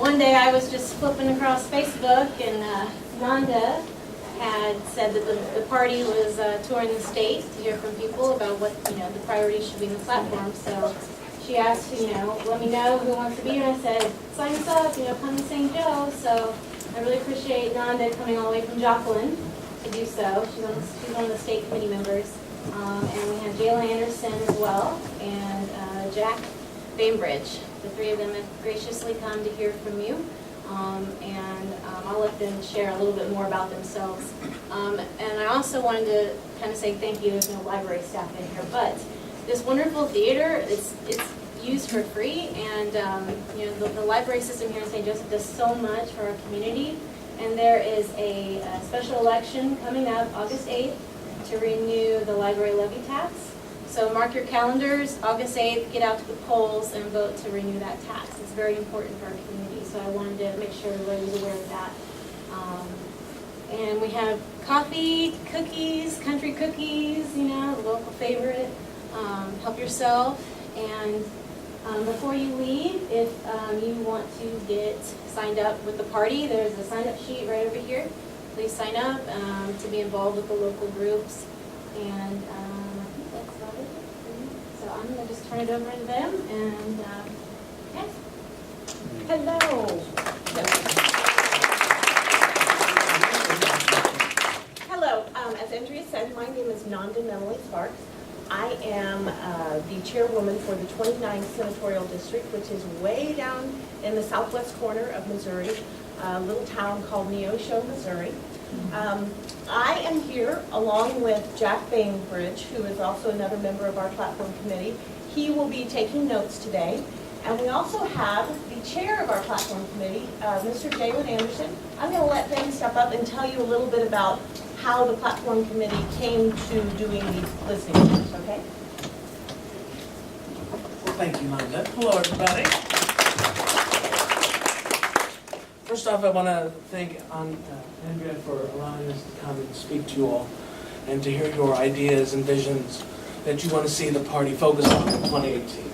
one day I was just flipping across Facebook, and Nanda had said that the party was touring the state to hear from people about what the priorities should be in the platform. So she asked, let me know who wants to be here, and I said, sign us up, come to St. Joe. So I really appreciate Nanda coming all the way from Joplin to do so. She's one of the state committee members. And we have Jayla Anderson as well, and Jack Bainbridge. The three of them have graciously come to hear from you. I'll let them share a little bit more about themselves. And I also wanted to kind of say thank you. There's no library staff in here, but this wonderful theater, it's used for free, and the library system here in St. Joseph does so much for our community. And there is a special election coming up August 8th to renew the library levy tax. So mark your calendars, August 8th, get out to the polls and vote to renew that tax. It's very important for our community, so I wanted to make sure everybody was aware of that. And we have coffee, cookies, country cookies, the local favorite. Help yourself. And before you leave, if you want to get signed up with the party, there's a sign-up sheet right over here. Please sign up to be involved with the local groups. And I think that's about it. So I'm going to just turn it over to them. And yes. Hello. Hello. As Andrea said, my name is Nanda Melanie Sparks. I am the chairwoman for the 29th Senatorial District, which is way down in the southwest corner of Missouri, a little town called Neosho, Missouri. I am here along with Jack Bainbridge, who is also another member of our platform committee. He will be taking notes today. And we also have the chair of our platform committee, Mr. Jayla Anderson. I'm going to let them step up and tell you a little bit about how the platform committee came to doing these listening tours, okay? Well, thank you, Nanda. Hello, everybody. First off, I want to thank Andrea for allowing us to come and speak to you all and to hear your ideas and visions that you want to see the party focus on in 2018.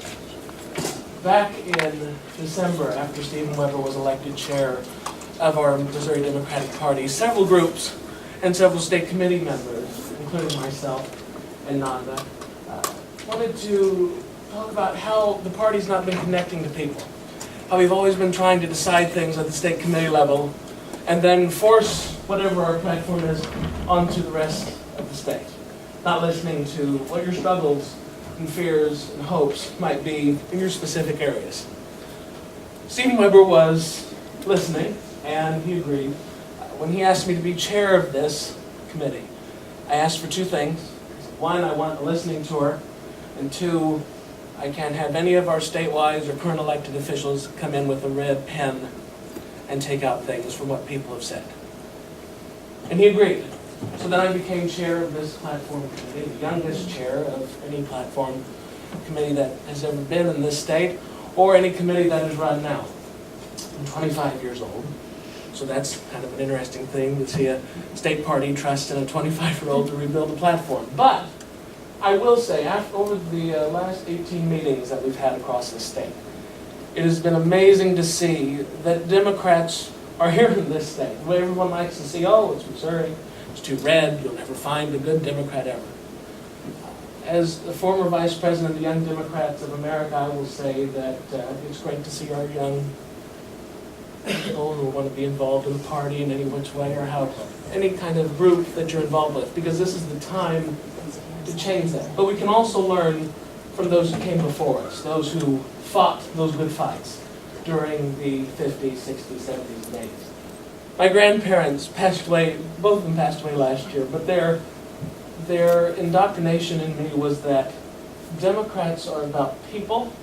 Back in December, after Stephen Weber was elected chair of our Missouri Democratic Party, several groups and several state committee members, including myself and Nanda, wanted to talk about how the party's not been connecting to people. How we've always been trying to decide things at the state committee level and then force whatever our platform is onto the rest of the state. Not listening to what your struggles and fears and hopes might be in your specific areas. Stephen Weber was listening, and he agreed. When he asked me to be chair of this committee, I asked for two things. One, I want a listening tour, and two, I can't have any of our statewide or current elected officials come in with a red pen and take out things from what people have said. And he agreed. So then I became chair of this platform committee, the youngest chair of any platform committee that has ever been in this state, or any committee that is run now. I'm 25 years old, so that's kind of an interesting thing to see a state party trust in a 25-year-old to rebuild a platform. But I will say, over the last 18 meetings that we've had across the state, it has been amazing to see that Democrats are here in this state. The way everyone likes to see, oh, it's Missouri, it's too red, you'll never find a good Democrat ever. As the former vice president of the Young Democrats of America, I will say that it's great to see our young people who want to be involved in the party in any which way or how, any kind of group that you're involved with, because this is the time to change that. But we can also learn from those who came before us, those who fought those good fights during the 50s, 60s, 70s, and 80s. My grandparents passed away, both of them passed away last year, but their indoctrination in me was that Democrats are about people,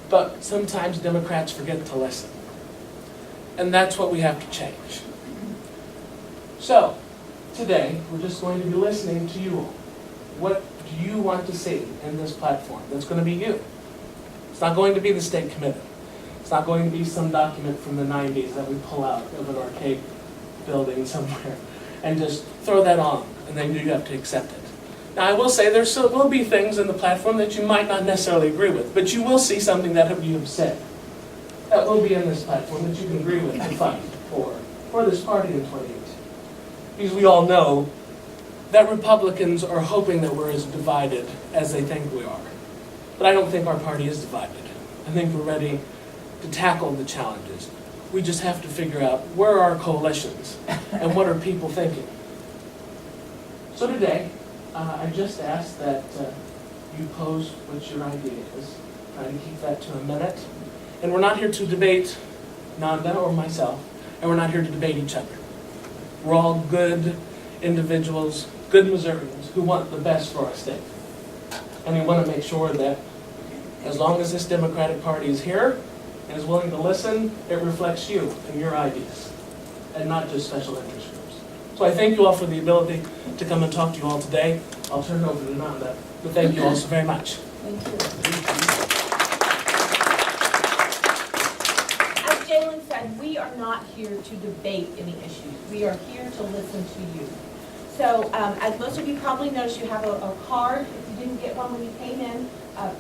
but sometimes Democrats forget to listen. And that's what we have to change. So, today, we're just going to be listening to you all. What do you want to see in this platform? That's going to be you. It's not going to be the state committee. It's not going to be some document from the 90s that we pull out of an arcade building somewhere and just throw that on, and then you have to accept it. Now, I will say there will be things in the platform that you might not necessarily agree with, but you will see something that you have said. that will be in this platform that you can agree with to fight for this party in 2018. Because we all know that Republicans are hoping that we're as divided as they think we are. But I don't think our party is divided. I think we're ready to tackle the challenges. We just have to figure out where are our coalitions and what are people thinking. So today, I just ask that you pose what your idea is. Try to keep that to a minute. And we're not here to debate Nanda or myself, and we're not here to debate each other. We're all good individuals, good Missourians who want the best for our state. And we want to make sure that as long as this Democratic Party is here and is willing to listen, it reflects you and your ideas, and not just special interest groups. So I thank you all for the ability to come and talk to you all today. I'll turn it over to Nanda, but thank you all so very much. Thank you. As Jalen said, we are not here to debate any issues. We are here to listen to you. So as most of you probably noticed, you have a card. If you didn't get one when you came in,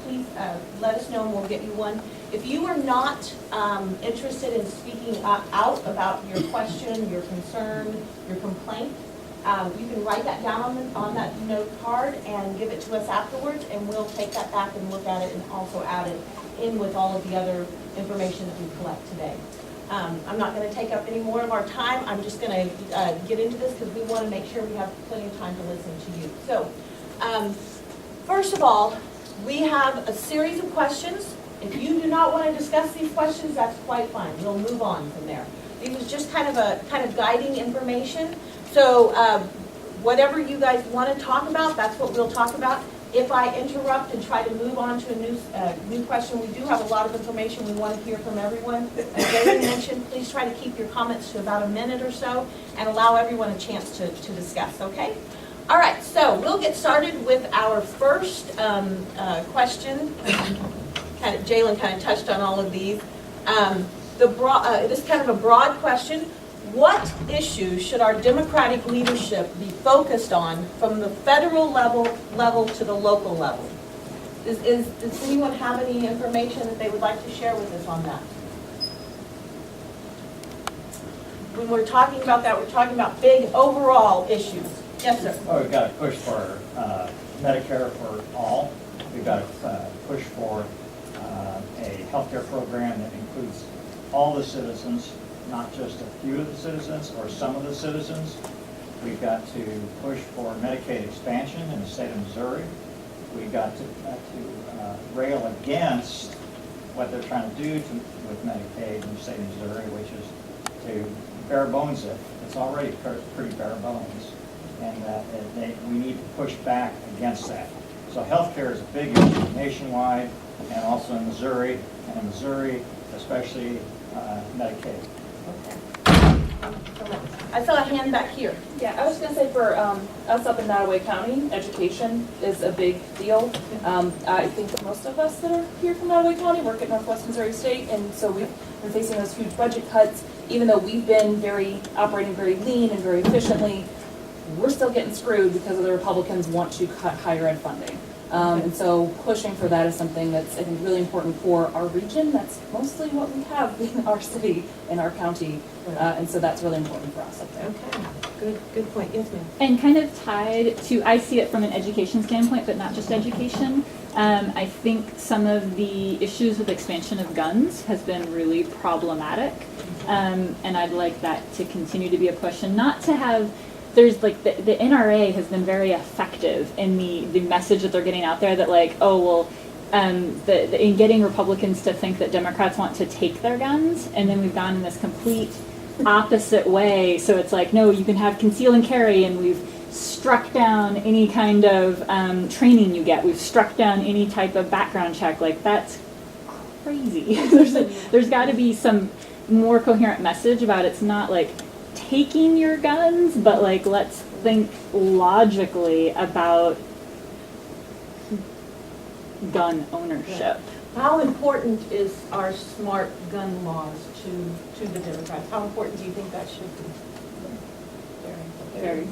please let us know and we'll get you one. If you are not interested in speaking out about your question, your concern, your complaint, you can write that down on that note card and give it to us afterwards, and we'll take that back and look at it and also add it in with all of the other information that we collect today. I'm not going to take up any more of our time. I'm just going to get into this because we want to make sure we have plenty of time to listen to you. So, first of all, we have a series of questions. If you do not want to discuss these questions, that's quite fine. We'll move on from there. This is just kind of guiding information. So whatever you guys want to talk about, that's what we'll talk about. If I interrupt and try to move on to a new question, we do have a lot of information we want to hear from everyone. As Jalen mentioned, please try to keep your comments to about a minute or so and allow everyone a chance to discuss, okay? All right, so we'll get started with our first question. Jalen kind of touched on all of these. This is kind of a broad question. What issues should our Democratic leadership be focused on from the federal level to the local level? Does anyone have any information that they would like to share with us on that? When we're talking about that, we're talking about big overall issues. Yes, sir. Well, we've got to push for Medicare for all. We've got to push for a healthcare program that includes all the citizens, not just a few of the citizens or some of the citizens. We've got to push for Medicaid expansion in the state of Missouri. We've got to rail against what they're trying to do with Medicaid in the state of Missouri, which is to bare bones it. It's already pretty bare bones, and that we need to push back against that. So healthcare is a big issue nationwide and also in Missouri, and in Missouri, especially Medicaid. I saw a hand back here. Yeah, I was going to say for us up in Nottoway County, education is a big deal. I think that most of us that are here from Nottoway County work at Northwest Missouri State, and so we've been facing those huge budget cuts. Even though we've been operating very lean and very efficiently, we're still getting screwed because of the Republicans want to cut higher ed funding. And so pushing for that is something that's, I think, really important for our region. That's mostly what we have in our city, in our county. And so that's really important for us up there. Okay, good point. Yes, ma'am. And kind of tied to, I see it from an education standpoint, but not just education. I think some of the issues with expansion of guns has been really problematic. And I'd like that to continue to be a push, and not to have, there's like the NRA has been very effective in the message that they're getting out there that like, oh, well, in getting Republicans to think that Democrats want to take their guns, and then we've gone in this complete opposite way. So it's like, no, you can have conceal and carry, and we've struck down any kind of training you get. We've struck down any type of background check. Like, that's crazy. There's got to be some more coherent message about it's not like taking your guns, but like let's think logically about gun ownership. How important is our smart gun laws to the Democrats? How important do you think that should be? Very.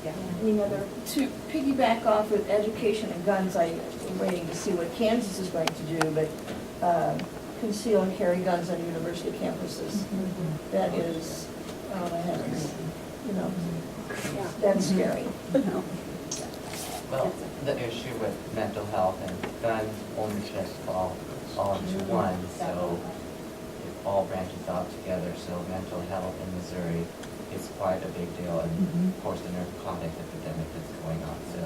Yeah. Any other? To piggyback off with education and guns, I'm waiting to see what Kansas is going to do, but conceal and carry guns on university campuses. That is, oh my heavens, you know, that's scary. Well, the issue with mental health and gun ownership fall into one, so it all branches out together. So mental health in Missouri is quite a big deal, and of course the narcotic epidemic that's going on. So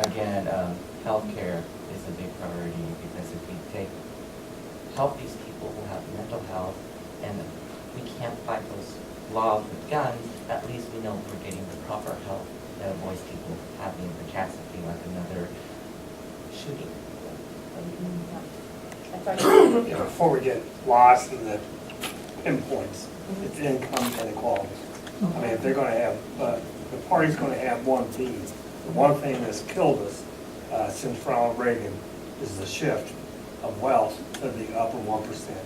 again, healthcare is a big priority, because if we help these people who have mental health, and we can't fight those laws with guns, at least we know we're getting the proper help that avoids people having the catastrophe like another shooting. Before we get lost in the pinpoints, it's income inequality. I mean, if they're gonna have, the party's gonna have one theme. The one thing that's killed us since Ronald Reagan is the shift of wealth to the upper 1%.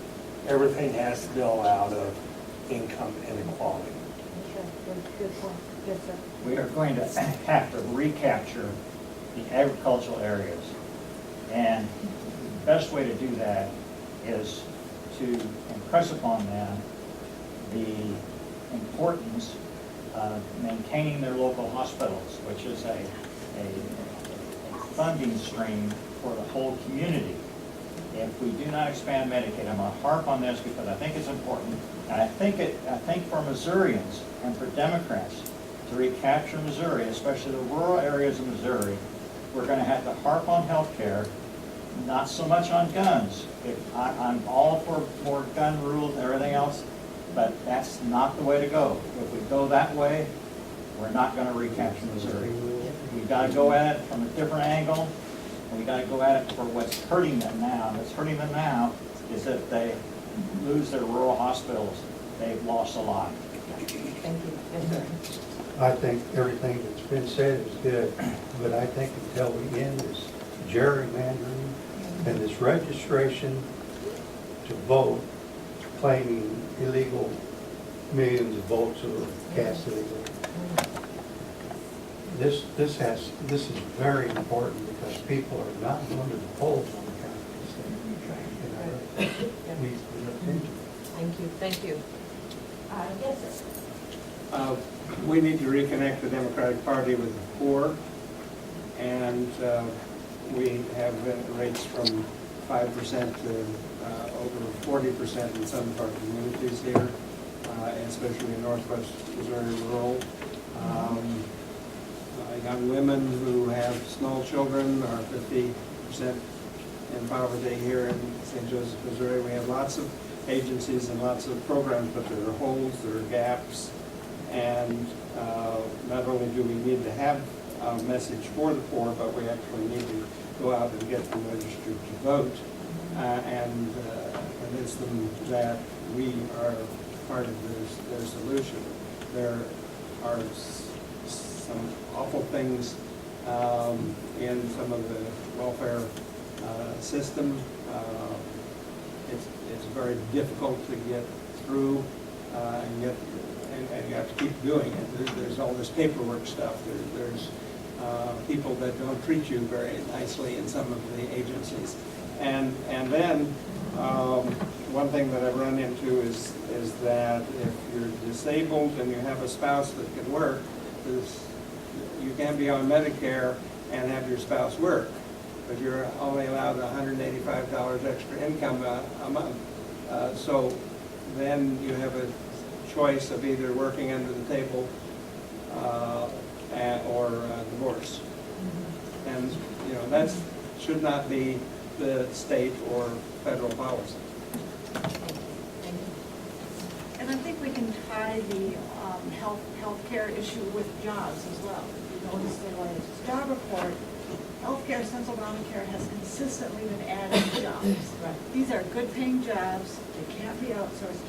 Everything has to build out of income inequality. We are going to have to recapture the agricultural areas. And the best way to do that is to impress upon them the importance of maintaining their local hospitals, which is a funding stream for the whole community. If we do not expand Medicaid, I'm going to harp on this because I think it's important, and I think for Missourians and for Democrats to recapture Missouri, especially the rural areas of Missouri, we're going to have to harp on health care, not so much on guns. I'm all for more gun rules and everything else, but that's not the way to go. If we go that way, we're not going to recapture Missouri. We've got to go at it from a different angle, and we've got to go at it for what's hurting them now. What's hurting them now is that they lose their rural hospitals. They've lost a lot. Thank you. Yes, sir. I think everything that's been said is good, but I think until we end this gerrymandering and this registration to vote, claiming illegal millions of votes or cast illegal, this is very important because people are not going to the polls on account of this thing. And it needs to be looked into. Thank you. Yes, sir. We need to reconnect the Democratic Party with the poor, and we have rates from 5% to over 40% in some of our communities here, especially in northwest Missouri rural. Young women who have small children are 50% in poverty here in St. Joseph, Missouri. We have lots of agencies and lots of programs, but there are holes, there are gaps, and not only do we need to have a message for the poor, but we actually need to go out and get them registered to vote and convince them that we are part of their solution. There are some awful things in some of the welfare system. It's very difficult to get through and you have to keep doing it. There's all this paperwork stuff. There's people that don't treat you very nicely in some of the agencies. And then one thing that I've run into is that if you're disabled and you have a spouse that can work, you can be on Medicare and have your spouse work, but you're only allowed $185 extra income a month. So then you have a choice of either working under the table or divorce. And that should not be the state or federal policy. And I think we can tie the healthcare issue with jobs as well. If you notice the latest job report, healthcare, central Obamacare has consistently been adding jobs. Right. These are good paying jobs, they can't be outsourced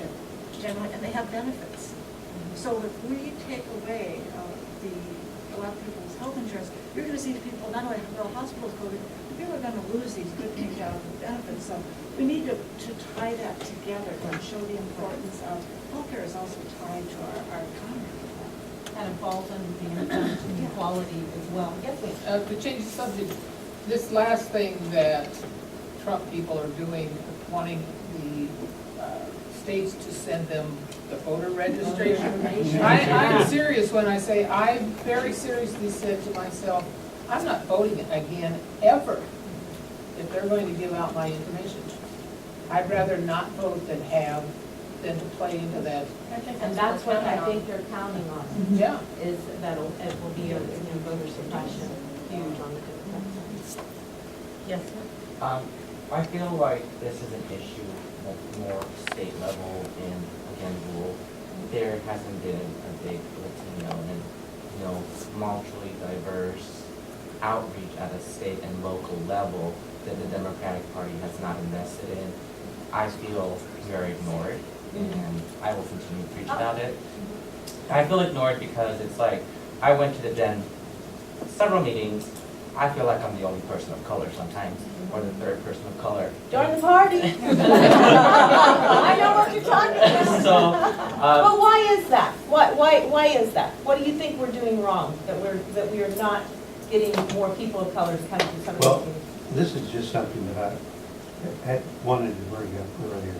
generally, and they have benefits. So if we take away a lot of people's health insurance, you're going to see people, not only rural hospitals closing, but people are going to lose these good paying jobs and benefits. So we need to tie that together and show the importance of healthcare is also tied to our economy. Kind of falls under the income inequality as well. Yes, ma'am. To change the subject, this last thing that Trump people are doing, wanting the states to send them the voter registration. I'm serious when I say, I very seriously said to myself, I'm not voting again ever if they're going to give out my information. I'd rather not vote than to play into that. And that's what I think they're counting on, Yeah. is that it will be a voter suppression, huge on the Democrats. Yes, sir? I feel like this is an issue that's more state level and, again, rural. There hasn't been a big Latino and, multiply diverse outreach at a state and local level that the Democratic Party has not invested in. I feel very ignored, and I will continue to preach about it. I feel ignored because it's like, I went to the Den several meetings. I feel like I'm the only person of color sometimes, or the third person of color. Join the party. I know what you're talking about. So, But why is that? Why is that? What do you think we're doing wrong, that we are not getting more people of color to come to some of Well, these meetings? this is just something that I had wanted to bring up earlier.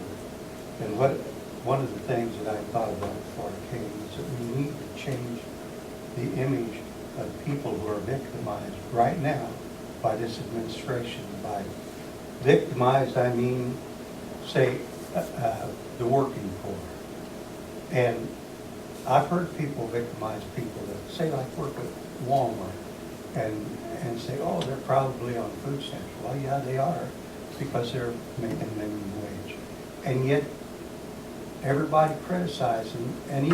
And one of the things that I thought about before I came is that we need to change the image of people who are victimized right now by this administration. By victimized, I mean, say, the working poor. And I've heard people victimize people that say, like, work at Walmart and say, oh, they're probably on food stamps. Well, yeah, they are, because they're making minimum wage. And yet, everybody criticizes them, and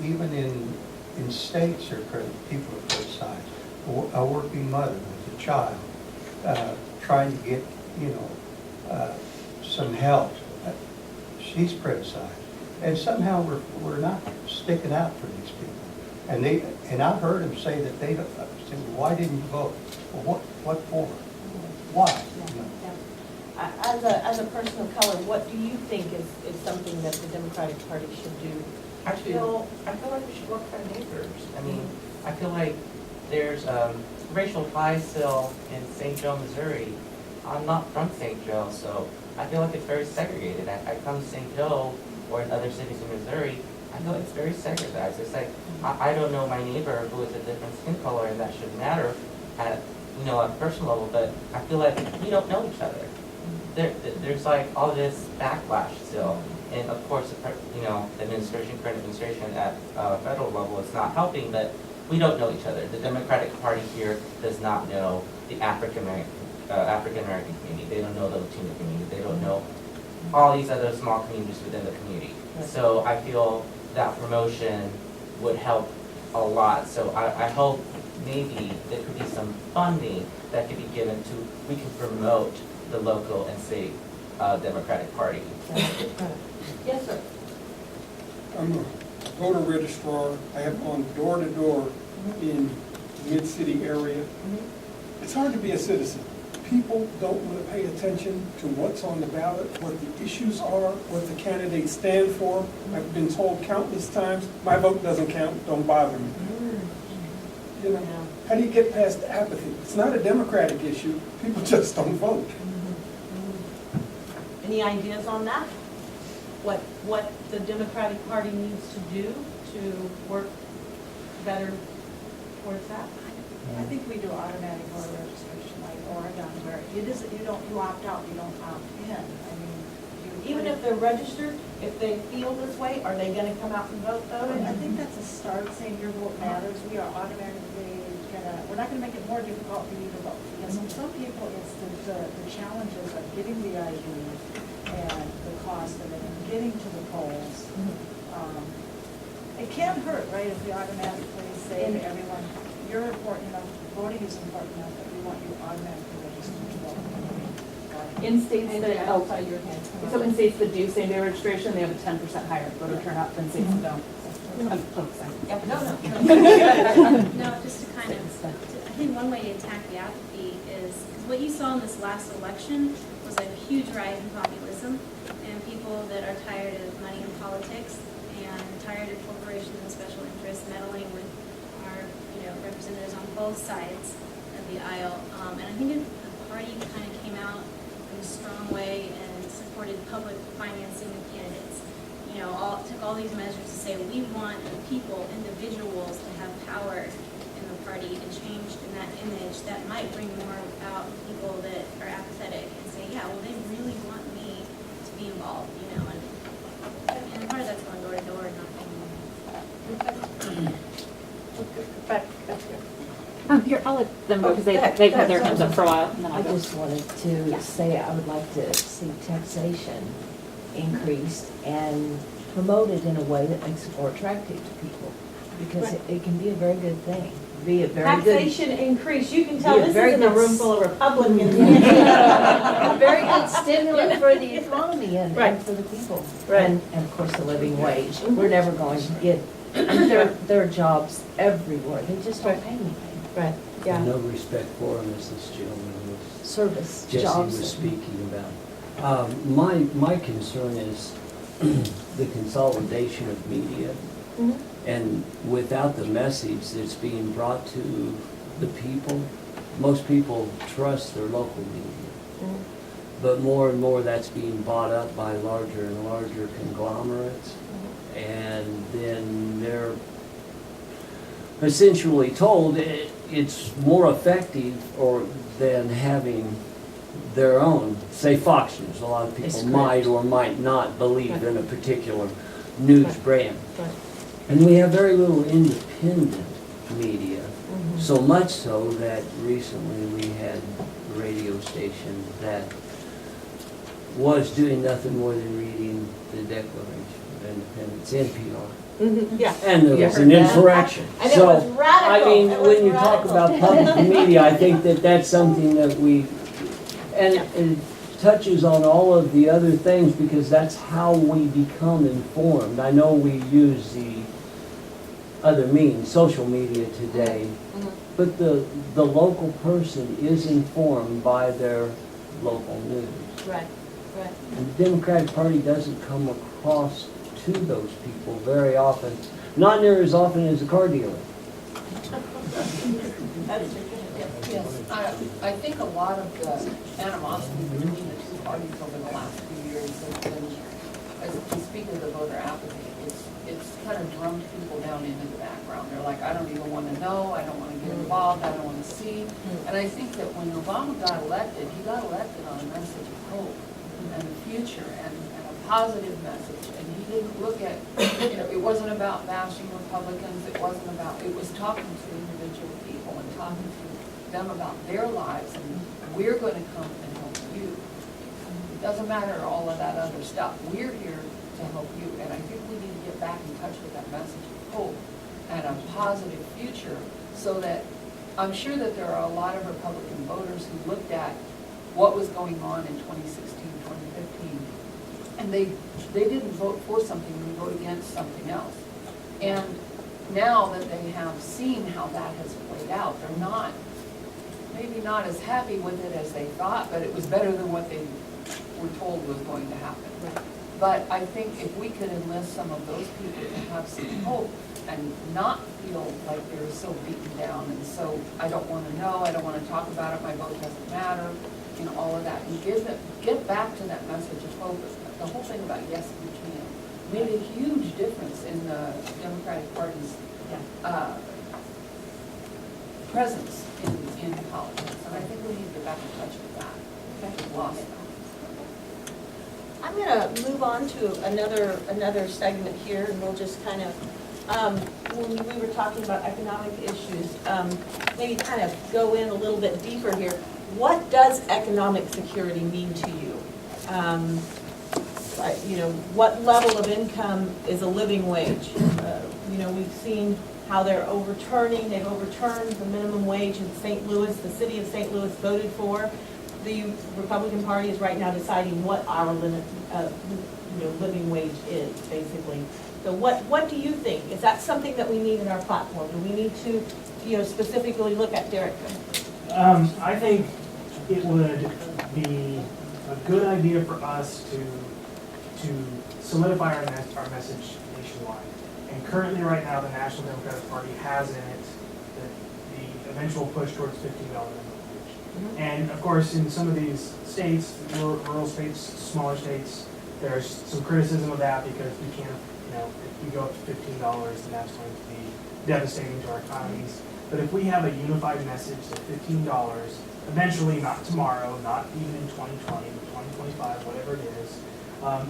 even in states, people are criticized. A working mother with a child, trying to get, some help. She's criticized. And somehow we're not sticking out for these people. And I've heard them say that they don't, say, well, why didn't you vote? Well, what for? Why? As a person of color, what do you think is something that the Democratic Party should do? I feel like we should work with our neighbors. I mean, I feel like there's racial ties still in St. Joe, Missouri. I'm not from St. Joe, so I feel like it's very segregated. I come to St. Joe or in other cities in Missouri, I feel it's very segregated. It's like, I don't know my neighbor who is a different skin color, and that should matter at a personal level, but I feel like we don't know each other. There's like all this backlash still. And of course, the administration, current administration at federal level is not helping, but we don't know each other. The Democratic Party here does not know the African American community. They don't know the Latino community. They don't know all these other small communities within the community. So I feel that promotion would help a lot. So I hope maybe there could be some funding that could be given to, we can promote the local and state Democratic Party. Yes, sir. I'm a voter registrar. I have gone door to door in the mid-city area. It's hard to be a citizen. People don't want to pay attention to what's on the ballot, what the issues are, what the candidates stand for. I've been told countless times, my vote doesn't count, don't bother me. How do you get past the apathy? It's not a Democratic issue. People just don't vote. Any ideas on that? What the Democratic Party needs to do to work better towards that? I think we do automatic voter registration like Oregon, where it is, you opt out, you don't opt in. I mean, Even if they're registered, if they feel this way, are they gonna come out and vote though? I think that's a start, saying your vote matters. We are automatically we're not gonna make it more difficult for you to vote. Because for some people, it's the challenges of getting the ID and the cost of it and getting to the polls. It can hurt, right, if we automatically say to everyone, you're important enough, voting is important enough that we want you automatically registered to vote. In states that, Oh, sorry, your hand. so in states that do same-day registration, they have a 10% higher voter turnout than states that don't. No, just to kind of, I think one way to attack the apathy is, because what you saw in this last election was a huge rise in populism and people that are tired of money in politics and tired of corporations and special interests meddling with our, representatives on both sides of the aisle. And I think the party kind of came out in a strong way and supported public financing of candidates. You know, took all these measures to say we want the people, individuals, to have power in the party, and changed in that image that might bring more out people that are apathetic and say, yeah, well, they really want me to be involved, you know, and part of that's going door to door, not Back here. Here, I'll let them go because they've had their hands up for a while, and then I I'll go. just wanted to say I would like to see taxation increased and promoted in a way that makes it more attractive to people. Because it can be a very good thing, be a very good. Taxation increase, you can tell Be a this very isn't a good room full of Republicans. A very good stimulant for the economy and Right. for the people. Right. And of course, the living wage. We're never going to get, there are jobs everywhere, they just don't pay anything. Right, yeah. No respect for him, as this gentleman was, Service Jesse jobs. was speaking about. My concern is the consolidation of media. Mhm. And without the message that's being brought to the people, most people trust their local media. Mhm. But more and more that's being bought up by larger and larger conglomerates. And then they're essentially told it's more effective than having their own, say Fox News. A lot of That's people correct. might or might not believe Right. in a particular news Right. brand. Right. And we have very little independent media, Mhm. so much so that recently we had a radio station that was doing nothing more than reading the Declaration of Independence, NPR. Mhm, yeah. And there You was heard an that? insurrection. And it was radical. I mean, It was when you talk radical. about public media, I think that that's something that we, and it touches on all of the other things because that's how we become informed. I know we use the other means, social media today, Mhm. but the local person is informed by their local news. Right, right. And the Democratic Party doesn't come across to those people very often, not near as often as a car dealer. That's Yes, I think a lot of the animosity between the two parties over the last few years has been, as to speak of the voter apathy, it's kind of drummed people down into the background. They're like, I don't even want to know, I don't want to get involved, I don't want to see. And I think that when Obama got elected, he got elected on a message of hope and the future and a positive message. And he didn't look at, it wasn't about bashing Republicans, it was talking to individual people and talking to them about their lives, and we're going to come and help you. It doesn't matter all of that other stuff. We're here to help you, and I think we need to get back in touch with that message of hope and a positive future, so that I'm sure that there are a lot of Republican voters who looked at what was going on in 2016, 2015, and they didn't vote for something, they vote against something else. And now that they have seen how that has played out, they're maybe not as happy with it as they thought, but it was better than what they were told was going to happen. But I think if we could enlist some of those people to have some hope and not feel like they're so beaten down and so, I don't want to know, I don't want to talk about it, my vote doesn't matter, all of that, and get back to that message of hope. The whole thing about yes, we can made a huge difference in the Democratic Party's presence in politics, and I think we need to get back in touch with that. We've lost that. I'm going to move on to another segment here, and we'll just kind of, when we were talking about economic issues, maybe kind of go in a little bit deeper here. What does economic security mean to you? What level of income is a living wage? We've seen how they've overturned the minimum wage in St. Louis, the city of St. Louis voted for. The Republican Party is right now deciding what our living wage is, basically. So what do you think? Is that something that we need in our platform? Do we need to, specifically look at, Derek? I think it would be a good idea for us to solidify our message nationwide. And currently, right now, the National Democratic Party has in it the eventual push towards $15 minimum wage. And of course, in some of these states, rural states, smaller states, there's some criticism of that because we can't, if we go up to $15, then that's going to be devastating to our economies. But if we have a unified message that $15, eventually, not tomorrow, not even in 2020, 2025, whatever it is,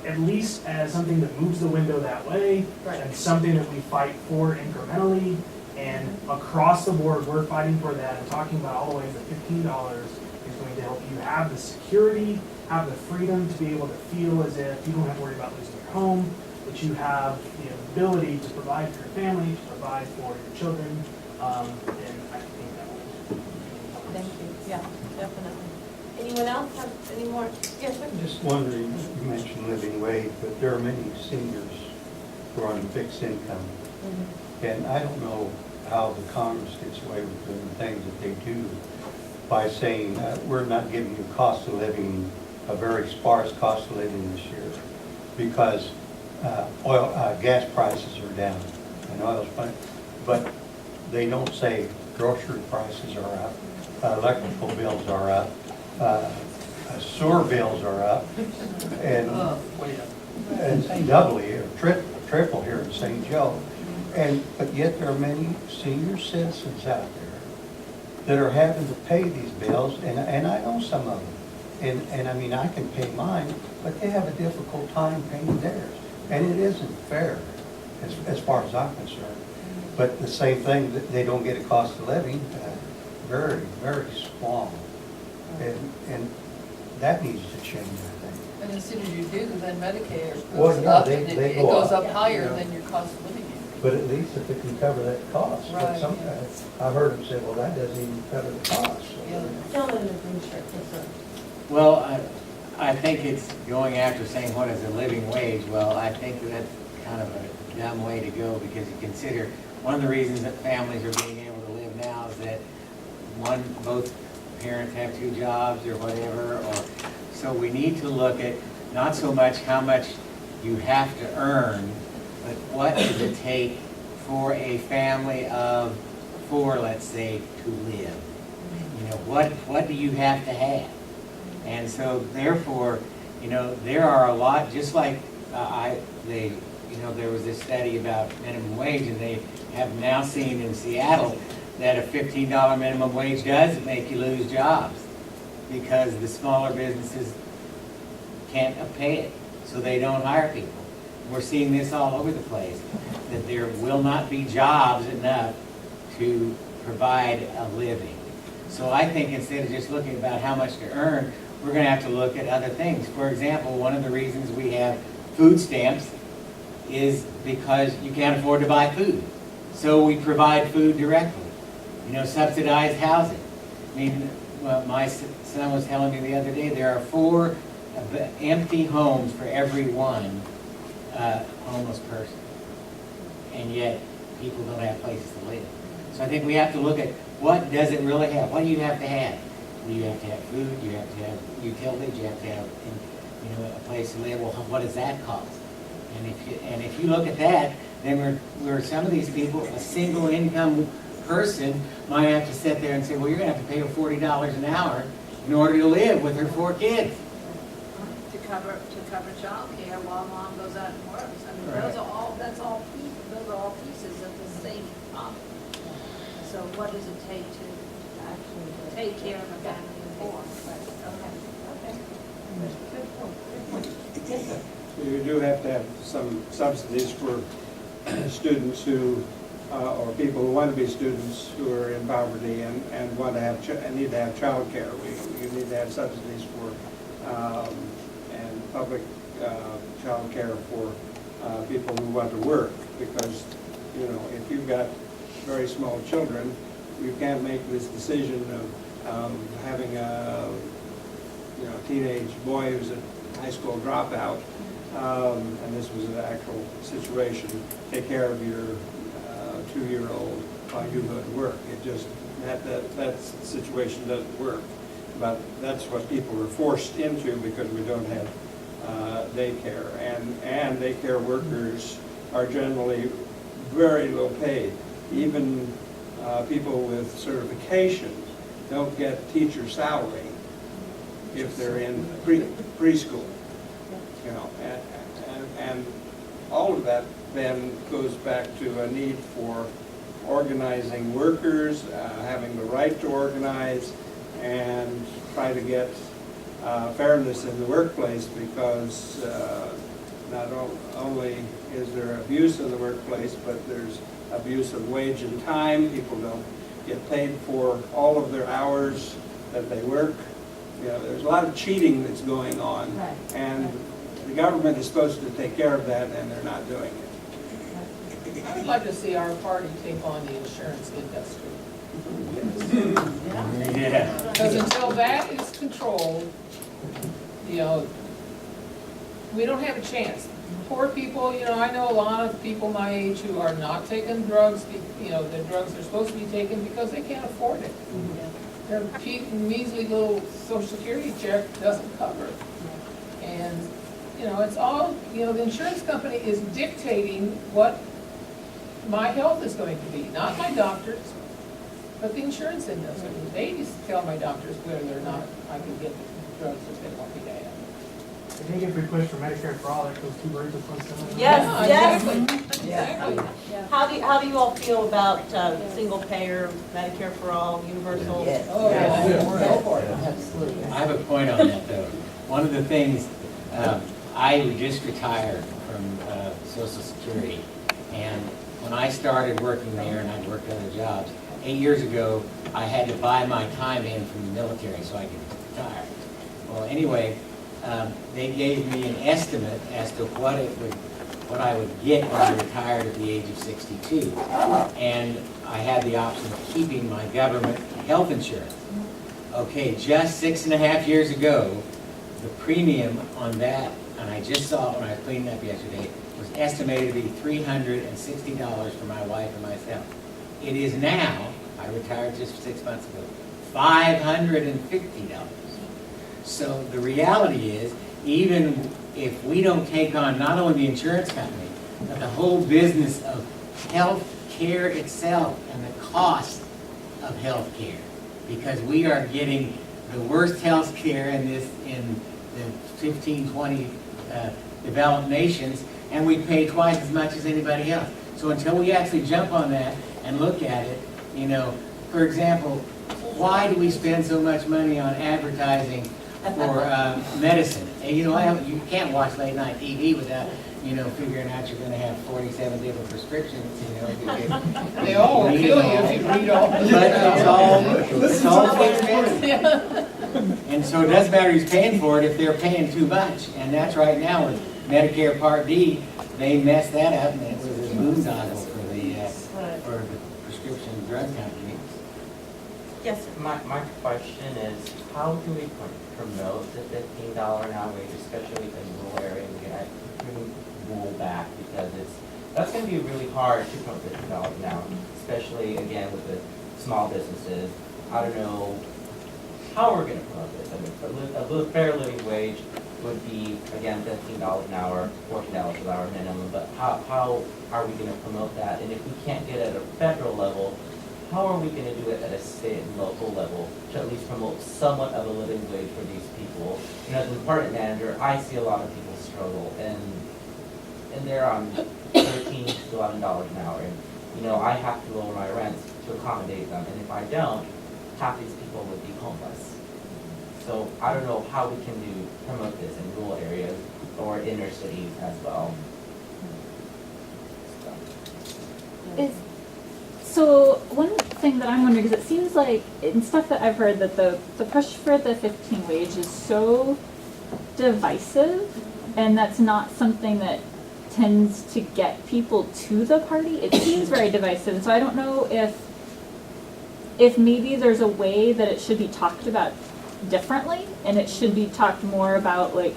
at least as something that moves the window that way, and something that we fight for incrementally, and across the board, we're fighting for that and talking about all the ways that $15 is going to help you have the security, have the freedom to be able to feel as if you don't have to worry about losing your home, that you have the ability to provide for your family, to provide for your children, and I think that will. Thank you, yeah, definitely. Anyone else have any more? Yes, sir? I'm just wondering, you mentioned living wage, but there are many seniors who are on fixed income. And I don't know how the Congress gets away with doing things that they do by saying, we're not giving you cost of living, a very sparse cost of living this year, because gas prices are down and oil's fine, but they don't say grocery prices are up, electrical bills are up, sewer bills are up, and doubly or triple here in St. Joe. But yet there are many senior citizens out there that are having to pay these bills, and I know some of them. And I mean, I can pay mine, but they have a difficult time paying theirs. And it isn't fair, as far as I'm concerned. But the same thing, they don't get a cost of living, very, very small. And that needs to change, I think. And as soon as you do, then Medicare Well, goes yeah, up, they and it go goes up. up higher Yeah. than your cost of living. But at least if it can cover that cost. But Right, sometimes, I've heard them say, well, that doesn't even cover the cost. Gentleman in the green shirt, yes, sir. Well, I think it's going after saying what is a living wage. Well, I think that's kind of a dumb way to go, because you consider one of the reasons that families are being able to live now is that both parents have 2 jobs or whatever, or so we need to look at not so much how much you have to earn, but what does it take for a family of 4, let's say, to live? What do you have to have? And so therefore, there are a lot, just like there was this study about minimum wage, and they have now seen in Seattle that a $15 minimum wage does make you lose jobs, because the smaller businesses can't pay it, so they don't hire people. We're seeing this all over the place, that there will not be jobs enough to provide a living. So I think instead of just looking about how much to earn, we're going to have to look at other things. For example, one of the reasons we have food stamps is because you can't afford to buy food. So we provide food directly. Subsidized housing. I mean, my son was telling me the other day, there are 4 empty homes for every one homeless person. And yet, people don't have places to live. So I think we have to look at what does it really have? What do you have to have? You have to have food, you have to have utilities, you have to have a place to live. Well, what does that cost? And if you look at that, then we're some of these people, a single income person might have to sit there and say, well, you're going to have to pay her $40 an hour in order to live with her 4 kids. To cover childcare while mom goes out and works. I mean, those are all pieces of the same problem. So what does it take to actually take care of a family of 4? Yes, sir. You do have to have some subsidies for students who, or people who want to be students who are in poverty and want to have, and need to have childcare. You need to have subsidies for, and public childcare for people who want to work, because, if you've got very small children, you can't make this decision of having a teenage boy who's a high school dropout, and this was an actual situation, take care of your 2-year-old while you go to work. It just, that situation doesn't work. But that's what people are forced into because we don't have daycare. And daycare workers are generally very low paid. Even people with certifications don't get teacher salary if they're in preschool, you know, and all of that then goes back to a need for organizing workers, having the right to organize, and try to get fairness in the workplace, because not only is there abuse in the workplace, but there's abuse of wage and time. People don't get paid for all of their hours that they work. You know, there's a lot of cheating that's going on, Right. and the government is supposed to take care of that, and they're not doing it. I would like to see our party take on the insurance industry. Yeah. Because until that is controlled, you know, we don't have a chance. Poor people, you know, I know a lot of people my age who are not taking drugs, you know, the drugs they're supposed to be taking because they can't afford it. Their measly little social security check doesn't cover it. And, you know, it's all, you know, the insurance company is dictating what my health is going to be, not my doctors, but the insurance industry. They tell my doctors whether or not I can get the drugs that they want me to have. I think if we push for Medicare for all, that goes two birds with one stone. Yes, Yeah, yes. Exactly. How do you all feel about single payer, Medicare for all, universal? Yes. Oh, yeah. Go for it. Absolutely. I have a point on that, though. One of the things, I just retired from Social Security, and when I started working there, and I'd worked other jobs, 8 years ago, I had to buy my time in from the military so I could retire. Well, anyway, they gave me an estimate as to what I would get when I retired at the age of 62. And I had the option of keeping my government health insurance. Okay, just 6.5 years ago, the premium on that, and I just saw it when I was cleaning up yesterday, was estimated to be $360 for my wife and myself. It is now, I retired just 6 months ago, $550. So the reality is, even if we don't take on not only the insurance company, but the whole business of health care itself and the cost of health care, because we are getting the worst health care in the 15, 20 developed nations, and we pay twice as much as anybody else. So until we actually jump on that and look at it, you know, for example, why do we spend so much money on advertising for medicine? And, you know, you can't watch late night TV without, you know, figuring out you're going to have 47 different prescriptions, you know. They all will kill you if you read all the But it's all expensive. And so it doesn't matter who's paying for it if they're paying too much. And that's right now with Medicare Part D, they messed that up, and it was a boondoggle for the prescription drug companies. Yes, sir. My question is, how do we promote the $15 an hour wage, especially in rural areas? Again, I bring rural back because that's going to be really hard to promote $15 an hour, especially again with the small businesses. I don't know how we're going to promote this. I mean, a fair living wage would be, again, $15 an hour, $14 an hour minimum, but how are we going to promote that? And if we can't get it at a federal level, how are we going to do it at a state and local level to at least promote somewhat of a living wage for these people? You know, as a department manager, I see a lot of people struggle, and they're on $13 to $11 an hour, and you know, I have to lower my rents to accommodate them, and if I don't, half these people would be homeless. So I don't know how we can promote this in rural areas or inner cities as well. So one thing that I'm wondering is, it seems like in stuff that I've heard that the push for the 15 wage is so divisive, and that's not something that tends to get people to the party. It seems very divisive, so I don't know if maybe there's a way that it should be talked about differently, and it should be talked more about like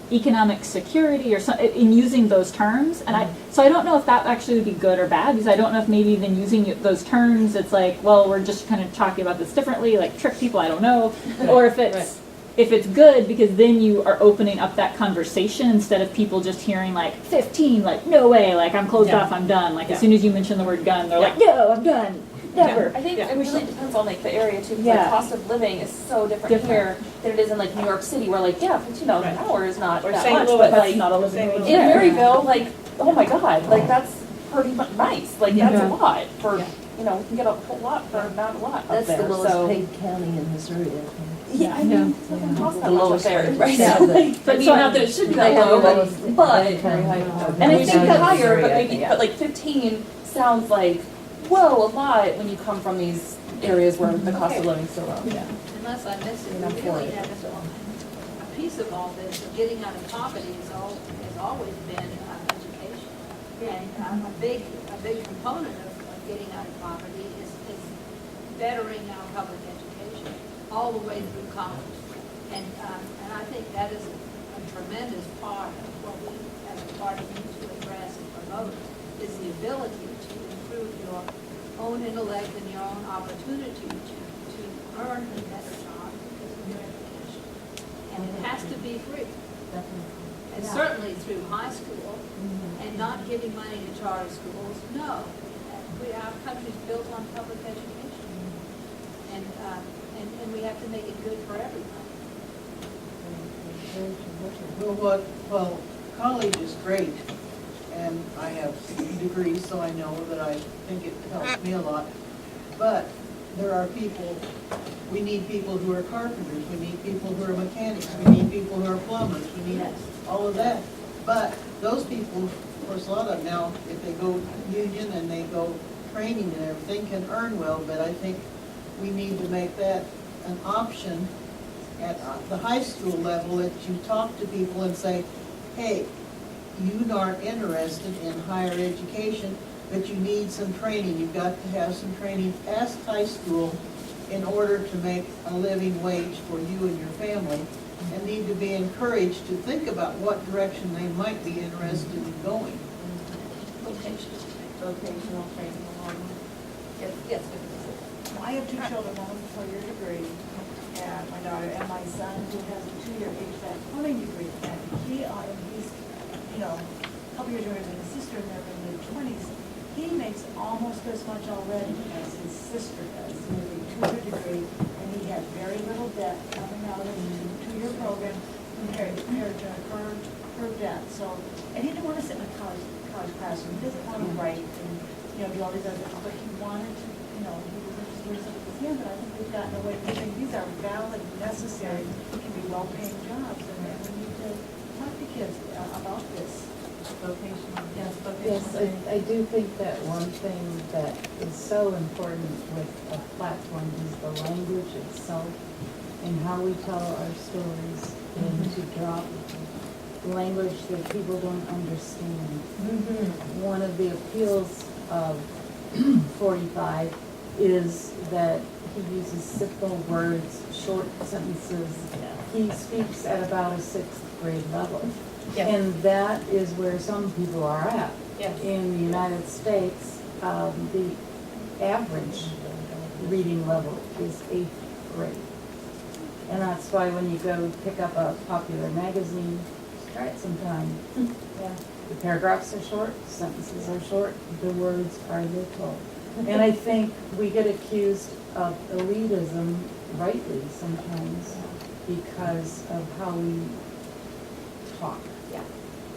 economic security or something in using those terms. And I don't know if that actually would be good or bad, because I don't know if maybe then using those terms, it's like, well, we're just kind of talking about this differently, like trick people, I don't know. Or if it's good, because then you are opening up that conversation instead of people just hearing like 15, like no way, like I'm closed off, I'm done. Like as soon as you mention the word gun, they're like, no, I'm done. Never. I think Yeah. it really depends on like the area too, because Yeah. the cost of living is so different here than it is in like New York City, where like, yeah, $15 an hour is not Or that St. much, Louis, but that's like, not a living St. wage. Louis. in Yeah. Maryville, like, oh my God, like that's pretty much nice, like that's Yeah. a lot for, Yeah. you know, we can get a whole lot for not a lot up That's there, the lowest so. paid county in Missouri, I think. Yeah, I mean, it doesn't cost that The much up lowest there, rate. right? Yeah, So, but- like, But I so mean, not that it should be they that have the low, lowest, but, Very high. and I think Yeah. higher, but Missouri, maybe, yeah. but like 15 sounds like, whoa, a lot when you come from these areas where the cost of living is so low. Unless I missed it, I'm we for really it. have a piece of all this, of getting out of poverty has always been education. And a big component of getting out of poverty is bettering our public education all the way through college. And I think that is a tremendous part of what we as a party need to address and promote, is the ability to improve your own intellect and your own opportunity to earn a better job because of your education. And it has to be free. And certainly through high school, and not giving money to charter schools, no. Our country's built on public education. And we have to make it good for everybody. Well, college is great, and I have degrees, so I know that I think it helps me a lot. But there are people, we need people who are carpenters, we need people who are mechanics, we need people who are plumbers, we need all of that. But those people, of course, a lot of them now, if they go union and they go training and everything, can earn well, but I think we need to make that an option at the high school level, that you talk to people and say, hey, you aren't interested in higher education, but you need some training. You've got to have some training past high school in order to make a living wage for you and your family, and need to be encouraged to think about what direction they might be interested in going. Vocational training along with. Yes. I have two children, one with a 4-year degree, and my daughter, and my son, who has a 2-year HVAC plumbing degree, and he's, you know, a couple years younger than his sister, and they're in their 20s. He makes almost as much already as his sister does, with a 2-year degree, and he had very little debt coming out of the 2-year program compared to her debt. So, and he didn't want to sit in a college classroom, he doesn't want to write and, you know, do all these other things, but he wanted to, you know, he was interested in doing something with him, but I think we've gotten away from thinking these are valid, necessary, can be well-paying jobs, and we need to talk to kids about this. Vocational, yes, Yes, vocational. I do think that one thing that is so important with a platform is the language itself and how we tell our stories, and to drop language that people don't understand. One of the appeals of 45 is that he uses simple words, short sentences. He speaks at about a 6th grade level. Yes. And that is where some people are at. Yes. In the United States, the average reading level is 8th grade. And that's why when you go pick up a popular magazine, try it sometime. Yeah. The paragraphs are short, sentences are short, the words are little. And I think we get accused of elitism rightly sometimes because of how we talk. Yeah.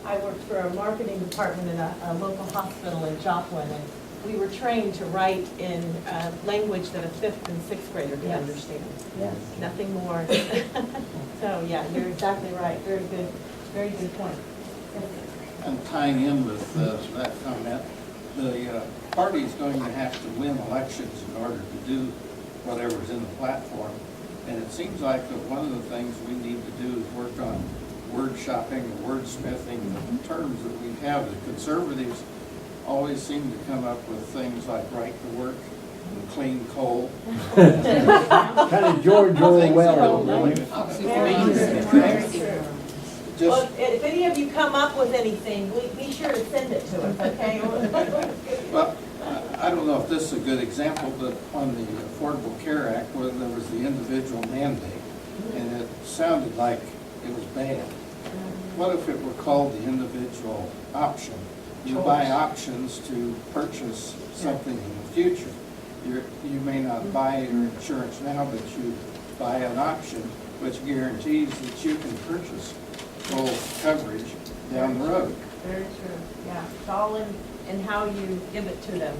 I worked for a marketing department in a local hospital in Joplin, and we were trained to write in language that a 5th and 6th grader can Yes. understand. Yes. Nothing more. So, yeah, you're exactly right. Very good point. And tying in with that comment, the party's going to have to win elections in order to do whatever's in the platform. And it seems like that one of the things we need to do is work on word shopping and wordsmithing, the terms that we have. The conservatives always seem to come up with things like right to work and clean coal. Kind of George Orwell. Well, if any of you come up with anything, be sure to send it to us, okay? Well, I don't know if this is a good example, but on the Affordable Care Act, where there was the individual mandate, and it sounded like it was bad. What if it were called the individual option? You buy options to purchase something in the future. you may not buy your insurance now, but you buy an option which guarantees that you can purchase full coverage down the road. Very true, yeah. It's all in how you give it to them.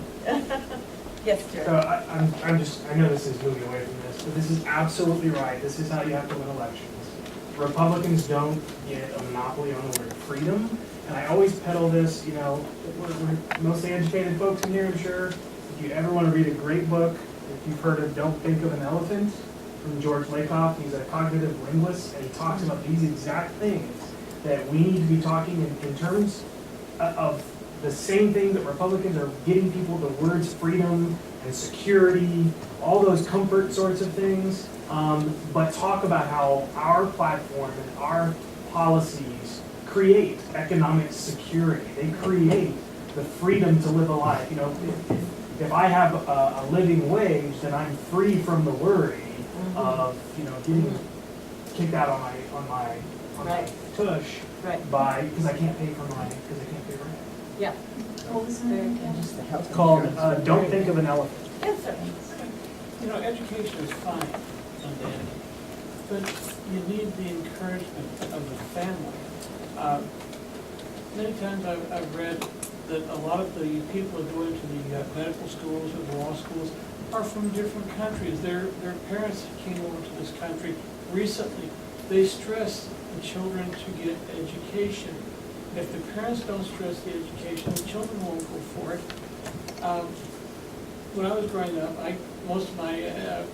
Yes, So Jerry. I know this is moving away from this, but this is absolutely right. This is how you have to win elections. Republicans don't get a monopoly on the word freedom. And I always peddle this, you know, we're mostly educated folks in here, I'm sure. If you ever want to read a great book, if you've heard of Don't Think of an Elephant from George Lakoff, he's a cognitive linguist, and he talks about these exact things that we need to be talking in terms of the same thing that Republicans are getting people the words freedom and security, all those comfort sorts of things, but talk about how our platform and our policies create economic security. They create the freedom to live a life. You know, if I have a living wage, then I'm free from the worry of, you know, getting kicked out on my tush because I can't pay for rent. Yeah. It's called Don't Think of an Elephant. Yes, sir. You know, education is fine and dandy, but you need the encouragement of the family. Many times I've read that a lot of the people who go into the medical schools or the law schools are from different countries. Their parents came over to this country recently. They stress the children to get education. If the parents don't stress the education, the children won't go for it. When I was growing up, most of my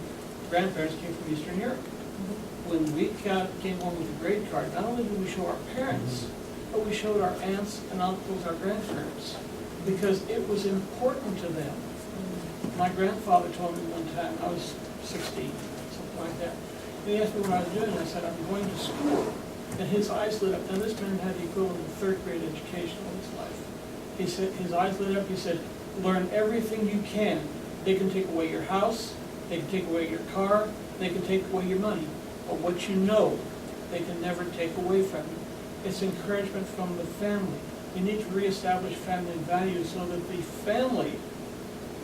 grandparents came from Eastern Europe. When we came home with a grade card, not only did we show our parents, but we showed our aunts and uncles, our grandparents, because it was important to them. My grandfather told me one time, I was 16, something like that, and he asked me what I was doing, and I said, I'm going to school. And his eyes lit up. Now this man had the equivalent of third grade education all his life. He said, his eyes lit up, he said, learn everything you can. They can take away your house, they can take away your car, they can take away your money. But what you know, they can never take away from you. It's encouragement from the family. You need to reestablish family values so that the family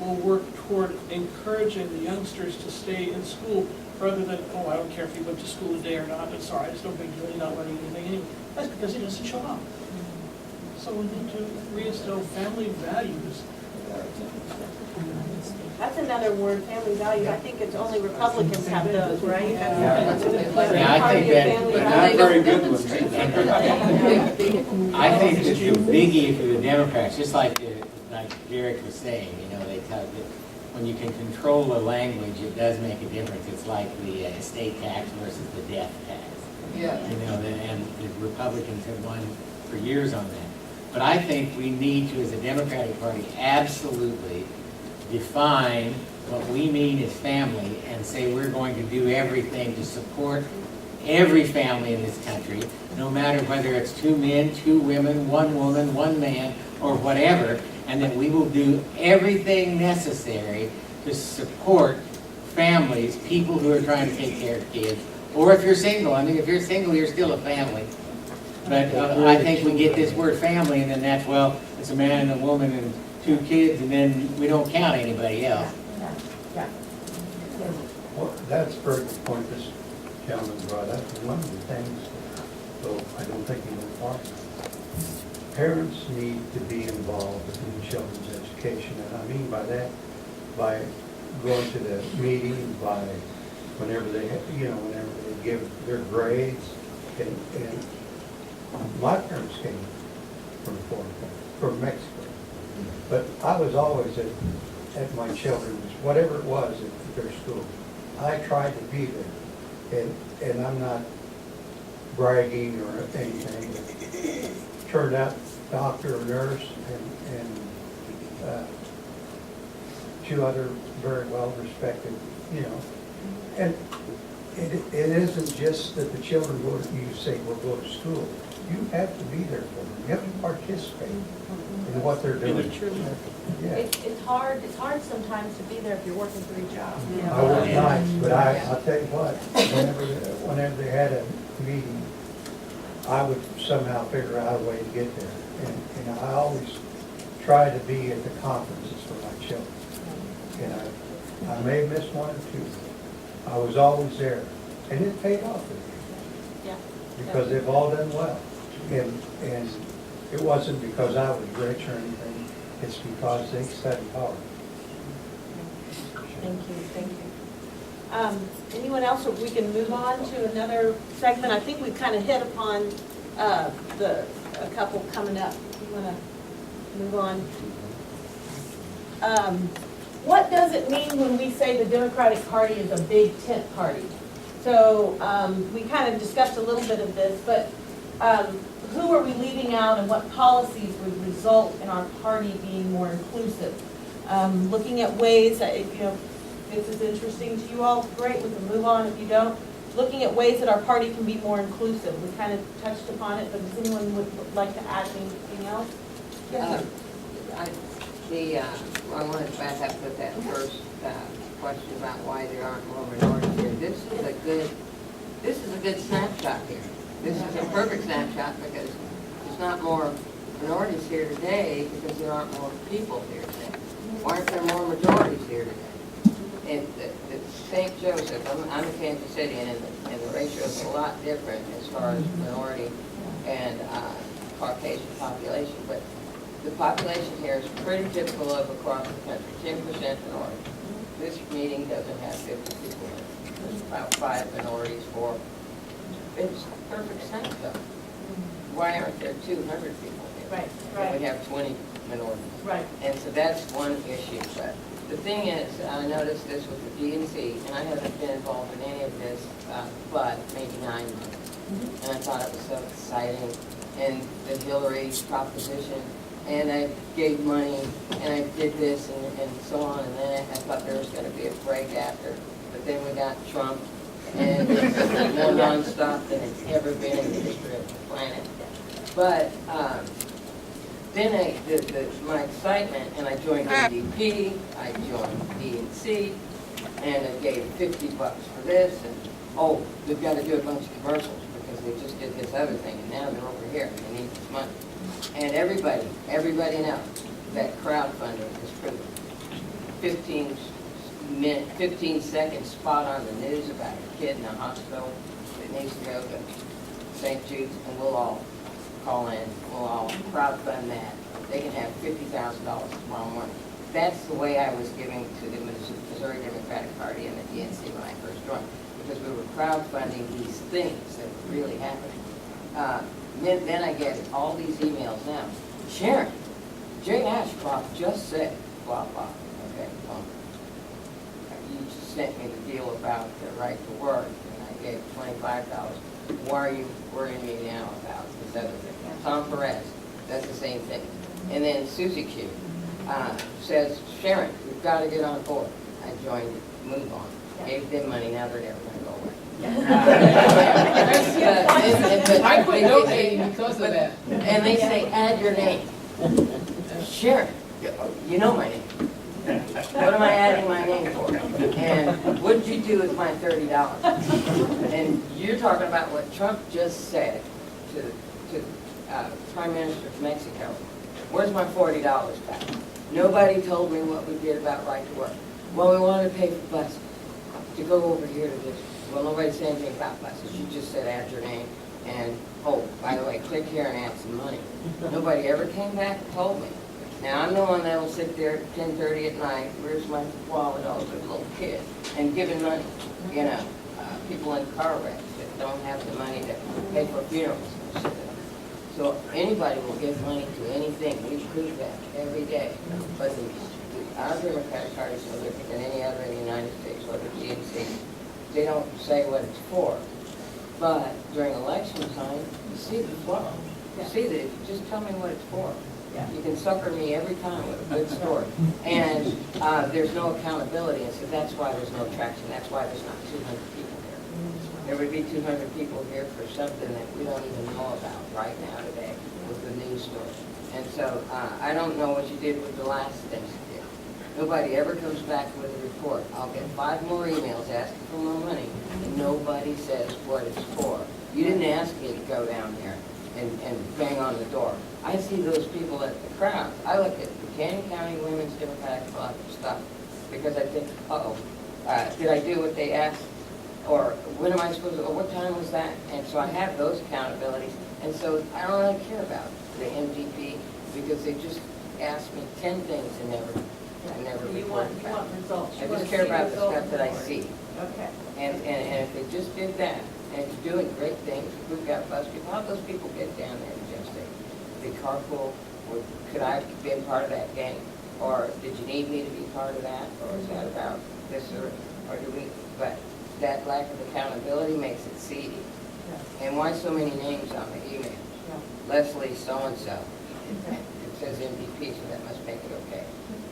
will work toward encouraging the youngsters to stay in school rather than, oh, I don't care if he went to school today or not, it's all right, it's no big deal, he's not learning anything anyway. That's because he doesn't show up. So we need to reinstill family values. That's another word, family values. I think it's only Republicans have those, right? Yeah, I think that, But not very good ones. I think that the biggie for the Democrats, just like Derek was saying, you know, they tell that when you can control the language, it does make a difference. It's like the estate tax versus the death tax. Yeah. You know, and the Republicans have won for years on that. But I think we need to, as a Democratic Party, absolutely define what we mean as family and say we're going to do everything to support every family in this country, no matter whether it's 2 men, 2 women, 1 woman, 1 man, or whatever, and that we will do everything necessary to support families, people who are trying to take care of kids, or if you're single. I mean, if you're single, you're still a family. But I think we get this word family, and then that's, well, it's a man and a woman and 2 kids, and then we don't count anybody else. Well, that's a very good point this gentleman brought up. And one of the things, though I don't think he went far, parents need to be involved in children's education. And I mean by that, by going to the meeting, by whenever they, whenever they give their grades. And my parents came from Mexico. But I was always at my children's, whatever it was at their school. I tried to be there. And I'm not bragging or anything. But turned out doctor or nurse and 2 other very well respected, And it isn't just that the children go to, you say, well, go to school. You have to be there for them. You have to participate in what they're doing. Yeah. It's hard sometimes to be there if you're working 3 jobs. I work nights, but I'll tell you what, whenever they had a meeting, I would somehow figure out a way to get there. And I always try to be at the conferences for my children. And I may have missed one or two. I was always there, and it paid off for me. Yeah. Because they've all done well. And it wasn't because I was rich or anything, it's because they studied hard. Thank you, thank you. Anyone else, or we can move on to another segment? I think we've kind of hit upon a couple coming up. We want to move on. What does it mean when we say the Democratic Party is a big tent party? So we kind of discussed a little bit of this, but who are we leaving out and what policies would result in our party being more inclusive? Looking at ways that, if this is interesting to you all, great, we can move on. If you don't, looking at ways that our party can be more inclusive. We kind of touched upon it, but does anyone would like to add anything else? Yes, I wanted to back up with that first question about why there aren't more minorities here. This is a good snapshot here. This is a perfect snapshot because there's not more minorities here today because there aren't more people here today. Why aren't there more majorities here today? And the St. Joseph, I'm in Kansas City, and the ratio is a lot different as far as minority and Caucasian population, but the population here is pretty typical of across the country, 10% minority. This meeting doesn't have 50 people in it. There's about 5 minorities, 4. It's a perfect snapshot. Why aren't there 200 people here? Right, And we have 20 minorities. Right. And so that's one issue. But the thing is, I noticed this with the DNC, and I haven't been involved in any of this, but maybe 9 months. And I thought it was so exciting. And the Hillary proposition, and I gave money, and I did this, and so on, and then I thought there was going to be a break after. But then we got Trump, and it's more nonstop than it's ever been in the history of the planet. But then my excitement, and I joined NDP, I joined DNC, and I gave $50 for this, and oh, they've got to do a bunch of commercials because they just did this other thing, and now they're over here, and they need this money. And everybody knows that crowdfunding is proven. 15-second spot on the news about a kid in a hospital that needs to go to St. Jude's, and we'll all call in, we'll all crowdfund that. They can have $50,000 tomorrow morning. That's the way I was giving to the Missouri Democratic Party and the DNC when I first joined, because we were crowdfunding these things that were really happening. Then I get all these emails now. Sharon, Jay Ashcroft just said, blah, blah. Okay, well, you just sent me the deal about the right to work, and I gave $25. Why are you worrying me now about this other thing? Tom Perez, that's the same thing. And then Susie Q says, Sharon, we've got to get on board. I joined Move On. Gave them money, now they're never going to go away. I quit donating because of that. And they say, add your name. Sharon, you know my name. What am I adding my name for? And what did you do with my $30? And you're talking about what Trump just said to Prime Minister of Mexico. Where's my $40 back? Nobody told me what we did about right to work. Well, we wanted to pay for buses to go over here to this. Well, nobody said anything about buses. You just said add your name. And, oh, by the way, click here and add some money. Nobody ever came back and told me. Now, I'm the one that will sit there at 10:30 at night, where's my wallet, all those little kids, and giving money. You know, people in car wrecks that don't have the money to pay for funerals. So anybody will give money to anything. We prove that every day. But our Democratic Party is no different than any other in the United States, whether it's DNC. They don't say what it's for. But during election time, you see the flow. You see that. Just tell me what it's for. You can sucker me every time with a good story. And there's no accountability, and so that's why there's no traction. That's why there's not 200 people here. There would be 200 people here for something that we don't even know about right now today with the news story. And so I don't know what you did with the last Thanksgiving. Nobody ever comes back with a report. I'll get 5 more emails asking for more money, and nobody says what it's for. You didn't ask me to go down there and bang on the door. I see those people at the crowds. I look at Buchanan County Women's Democratic Club stuff. because I think, did I do what they asked? Or when am I supposed to, or what time was that? And so I have those accountabilities. And so I don't really care about the MDP because they just asked me 10 things and I never You reported want back. results. I You wanna just care see about the results stuff that I for it. see. Okay. And if they just did that, and it's doing great things, we've got bus people, how'd those people get down there to Gem State? Did carpool, could I have been part of that gang? Or did you need me to be part of that? Or is that about this or do we, but that lack of accountability makes it seedy. And why so many names on the email? Leslie so-and-so. It says MVP, so that must make it okay.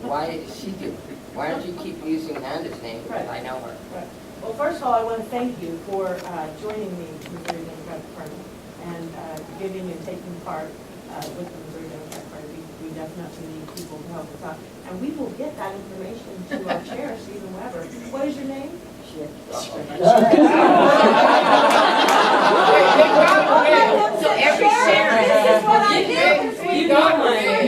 Why did she do it? Why don't you keep using Nanda's name, because I know her? Right. Well, first of all, I want to thank you for joining the Missouri Democratic Party and giving and taking part with the Missouri Democratic Party. We definitely need people to help us out. And we will get that information to our chair, Stephen Weber. What is your name? Shit. So every share, this is what I do. You got my name.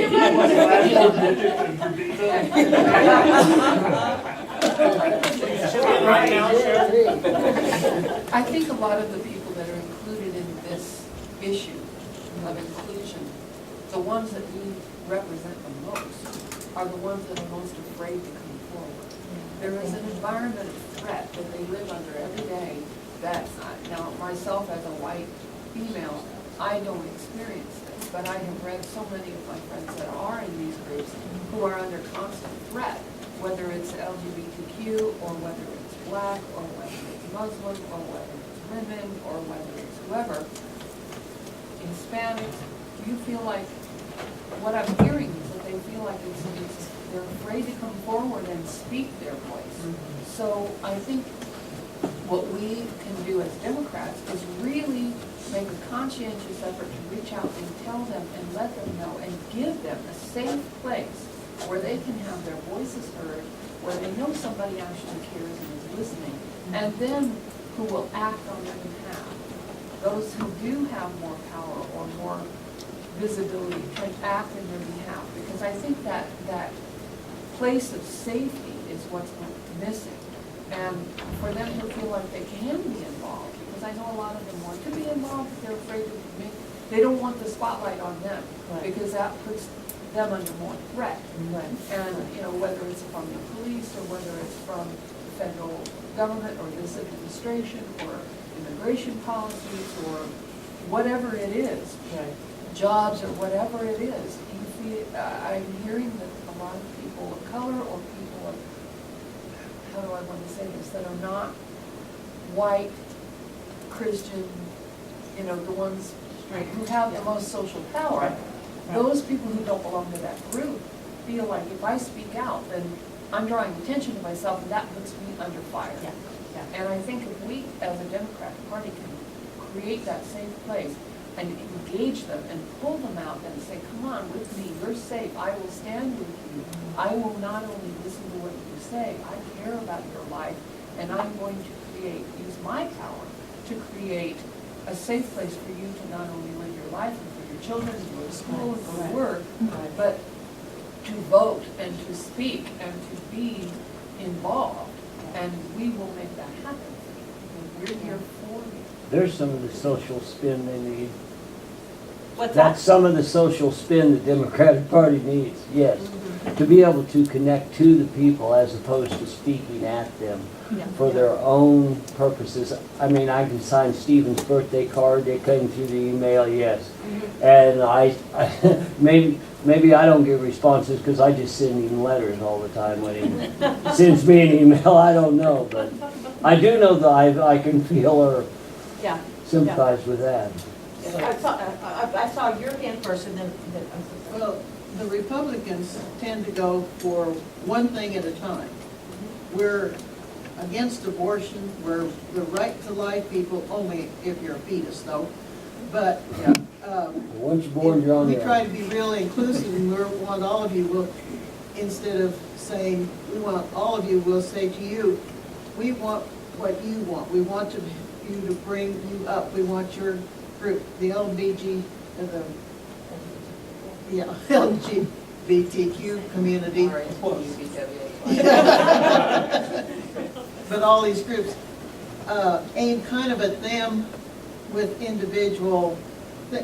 I think a lot of the people that are included in this issue of inclusion, the ones that we represent the most, are the ones that are most afraid to come forward. There is an environment of threat that they live under every day that, now myself as a white female, I don't experience this, but I have read so many of my friends that are in these groups who are under constant threat, whether it's LGBTQ or whether it's black or whether it's Muslim or whether it's women or whether it's whoever. Hispanics, you feel like, what I'm hearing is that they feel like they're afraid to come forward and speak their voice. So I think what we can do as Democrats is really make a conscientious effort to reach out and tell them and let them know and give them a safe place where they can have their voices heard, where they know somebody actually cares and is listening, and then who will act on their behalf. Those who do have more power or more visibility can act in their behalf, because I think that place of safety is what's missing. And for them to feel like they can be involved, because I know a lot of them want to be involved, but they're afraid to make, they don't want the spotlight on them, because that puts them under more threat. And, you know, whether it's from the police or whether it's from the federal government or this administration or immigration policies or whatever it is, jobs or whatever it is, you feel, I'm hearing that a lot of people of color or people of, how do I want to say this, that are not white, Christian, you know, the ones who have the most social power, those people who don't belong to that group feel like if I speak out, then I'm drawing attention to myself and that puts me under fire. And I think if we, as a Democratic Party, can create that safe place and engage them and pull them out and say, come on with me, you're safe, I will stand with you. I will not only listen to what you say, I care about your life, and I'm going to use my power to create a safe place for you to not only live your life and for your children to go to school and go to work, but to vote and to speak and to be involved. And we will make that happen. We're here for you. There's some of the social spin they need. What's That's that? some of the social spin the Democratic Party needs, yes. To be able to connect to the people as opposed to speaking at them for their own purposes. I mean, I can sign Stephen's birthday card, it came through the email, yes. And I maybe I don't get responses because I just send him letters all the time when he sends me an email, I don't know. But I do know that I can feel or sympathize with that. I saw your hand first and then. Well, the Republicans tend to go for one thing at a time. We're against abortion, we're the right to life people, only if you're a fetus though. But once you're born, you're on we there. try to be really inclusive and we want all of you, will, instead of saying, we want all of you, we'll say to you, we want what you want. We want you to bring you up. We want your group, the LBG, LGBTQ community. UBWA. But all these groups aim kind of at them with individual,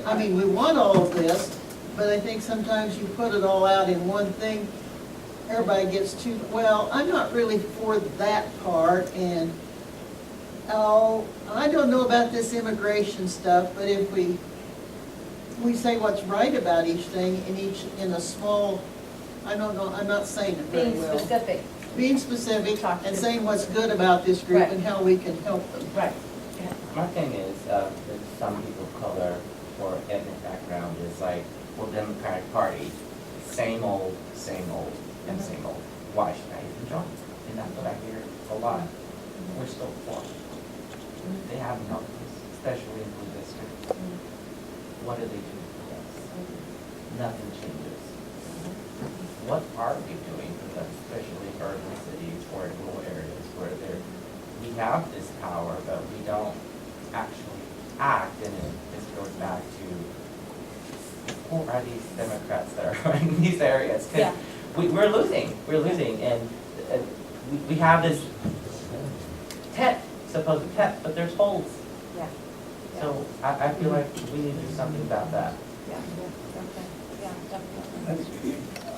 I mean, we want all of this, but I think sometimes you put it all out in one thing, everybody gets too, well, I'm not really for that part, and, oh, I don't know about this immigration stuff, but if we say what's right about each thing in a small, I don't know, I'm not saying it very Being well. specific. Being specific and saying what's good about this group Right. and how we can help them. Right. My thing is, that some people of color or ethnic background is like, well, Democratic Party, same old, and same old. Why should I even join? And that's what I hear a lot. We're still poor. They have no, especially in the district. What do they do for us? Nothing changes. What are we doing for them, especially in urban cities or in rural areas where we have this power, but we don't actually act, and this goes back to who are these Democrats that are running these areas? Because we're losing, and we have this supposed tent, but there's holes. Yeah. So I feel like we need to do something about that.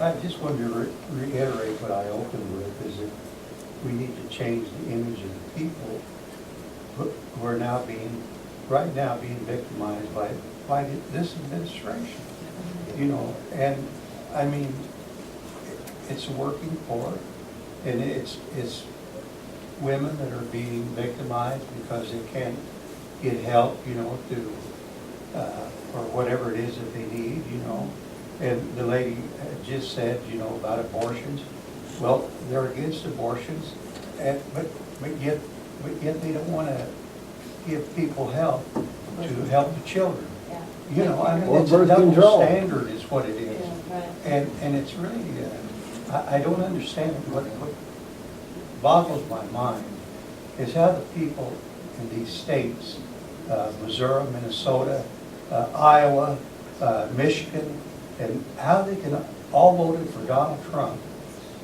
I just wanted to reiterate what I opened with, is that we need to change the image of the people who are now right now being victimized by this administration. You know, and I mean, it's working for it, and it's women that are being victimized because they can't get help, you know, to or whatever it is that they need, you know. And the lady just said, you know, about abortions. Well, they're against abortions, but yet they don't want to give people help to help the children. You know, I mean, Or it's a birth double control. standard is what it is. And it's really, I don't understand what boggles my mind is how the people in these states, Missouri, Minnesota, Iowa, Michigan, and how they can all voted for Donald Trump,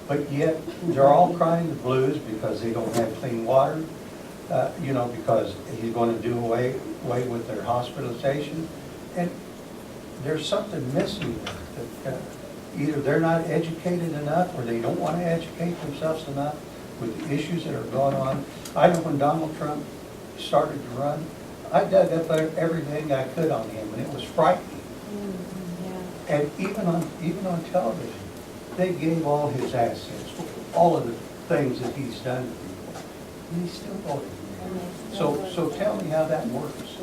but yet they're all crying the blues because they don't have clean water, you know, because he's going to do away with their hospitalization. And there's something missing there. That, either they're not educated enough or they don't want to educate themselves enough with the issues that are going on. I know when Donald Trump started to run, I dug up everything I could on him, and it was frightening. And even on television, they gave all his assets, all of the things that he's done to people, and he's still voting. So tell me how that works.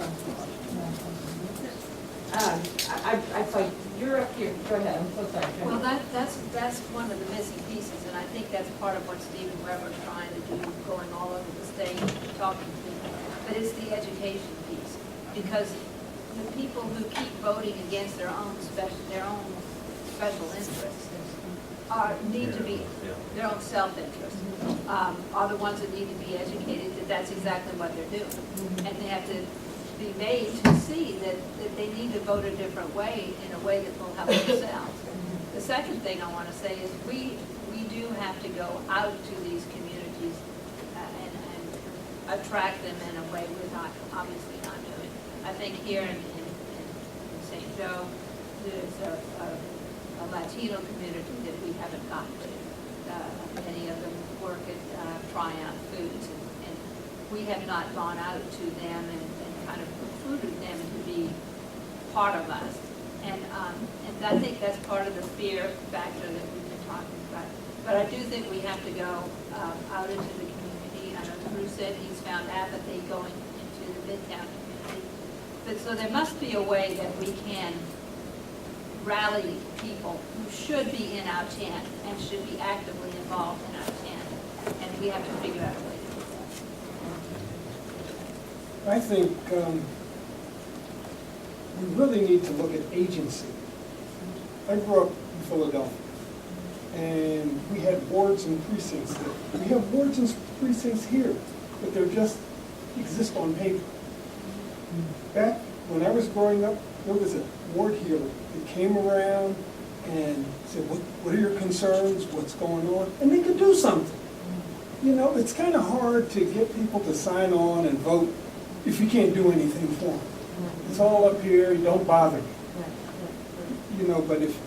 I thought, you're up here, go ahead, I'm so sorry. Well, that's one of the missing pieces, and I think that's part of what Stephen Weber's trying to do, going all over the state, talking to people. But it's the education piece, because the people who keep voting against their own special interests need to be, their own self-interest, are the ones that need to be educated that that's exactly what they're doing. And they have to be made to see that they need to vote a different way, in a way that will help themselves. The second thing I want to say is we do have to go out to these communities and attract them in a way we're not, obviously not doing. I think here in St. Joe, there's a Latino community that we haven't gotten to. Many of them work at Triumph Foods, and we have not gone out to them and kind of recruited them to be part of us. And I think that's part of the fear factor that we've been talking about. But I do think we have to go out into the community. I know Drew said he's found apathy going into the Midtown community. But so there must be a way that we can rally people who should be in our tent and should be actively involved in our tent. And we have to figure out a way to do that. I think we really need to look at agency. I grew up in Philadelphia, and we had wards and precincts there. We have wards and precincts here, but they're just exist on paper. Back when I was growing up, there was a ward healer that came around and say, what are your concerns, what's going on? And they could do something. You know, it's kind of hard to get people to sign on and vote if you can't do anything for them. It's all up here, don't bother me. You know, but if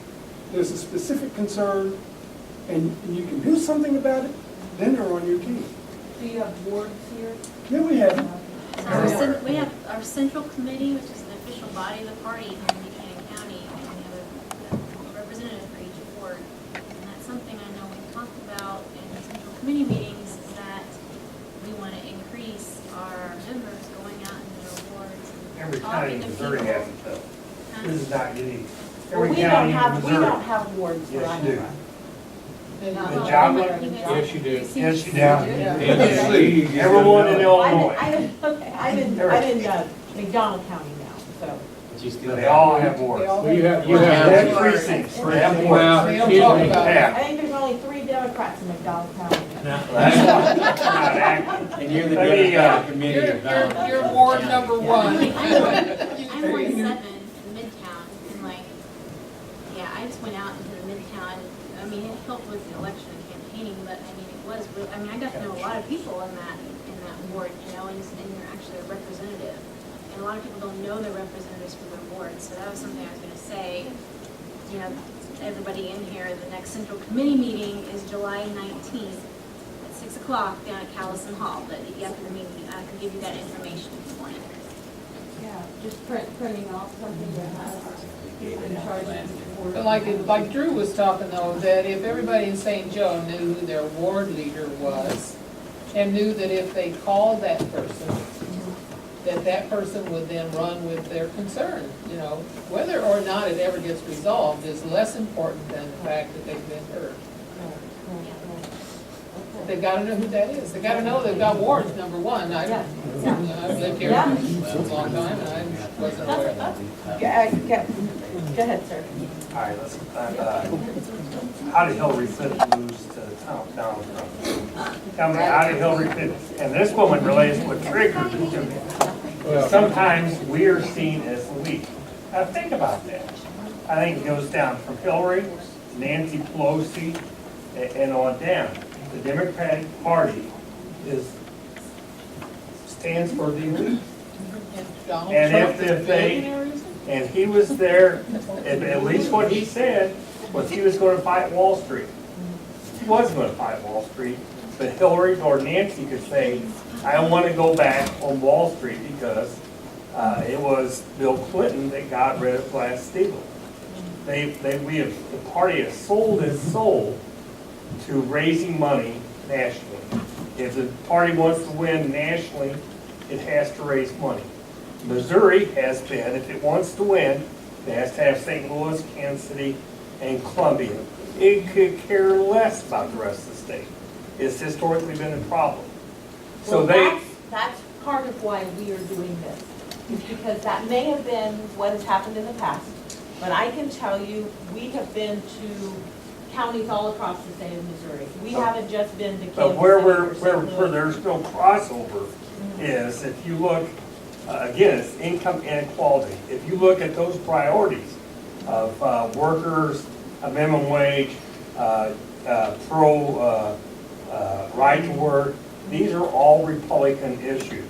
there's a specific concern and you can do something about it, then they're on your team. Do you have wards here? Yeah, we have. We have our central committee, which is the official body of the party here in Buchanan County, and we have a representative for each ward. And that's something I know we've talked about in the central committee meetings, is that we want to increase our members going out into their wards and Every talking county in to Missouri people. has it though. This is not unique. Well, Every we don't county in have, we Missouri. don't have wards where I Yes, you do. run. The Well, job, yes, you do. yes, you do. Yeah. Everyone in I'm Illinois, in McDonald County now, so. But you still they have. all have wards. all You have, They have Yeah. precincts, they have well, wards. They don't excuse talk me. about it. I Yeah. think there's only 3 Democrats in McDonald County. That's not accurate. And you're the Let me, Democratic committee of balance. You're ward number one. I'm Ward 7 in Midtown, and like, yeah, I just went out into the Midtown. I mean, it helped with the election and campaigning, but I mean, it was real. I mean, I got to know a lot of people in that ward, you know, and you're actually a representative. And a lot of people don't know their representatives for their wards, so that was something I was going to say. You know, everybody in here, the next central committee meeting is July 19th at 6 o'clock down at Callison Hall. But after the meeting, I can give you that information if you want it. Yeah, just printing off something that has in charge of But like Drew was talking though, that if everybody in St. Joe knew who their ward leader was, and knew that if they called that person, that person would then run with their concern, you know. Whether or not it ever gets resolved is less important than the fact that they've been heard. They've got to know who that is. They've got to know they've got wards, number one. I've lived here for a long time, and I wasn't aware of that. Go ahead, sir. All right, let's, how did Hillary Clinton lose to Donald Trump? Tell me, how did Hillary Clinton, and this woman relates what triggered it to me. Sometimes we are seen as the weak. Now think about that. I think it goes down from Hillary, Nancy Pelosi, and on down. The Democratic Party stands for the elite. And if they, and he was there, at least what he said was he was going to fight Wall Street. He wasn't going to fight Wall Street, but Hillary or Nancy could say, I want to go back on Wall Street because it was Bill Clinton that got rid of Glass-Steagall. The party has sold its soul to raising money nationally. If the party wants to win nationally, it has to raise money. Missouri has been, if it wants to win, it has to have St. Louis, Kansas City, and Columbia. It could care less about the rest of the state. It's historically been a problem. So Well, that's part of why we are doing this, is because that may have been what has happened in the past. But I can tell you, we have been to counties all across the state of Missouri. We haven't just been to Kansas But City where or St. where Louis. there's no crossover is if you look, again, it's income inequality. If you look at those priorities of workers, a minimum wage, right to work, these are all Republican issues.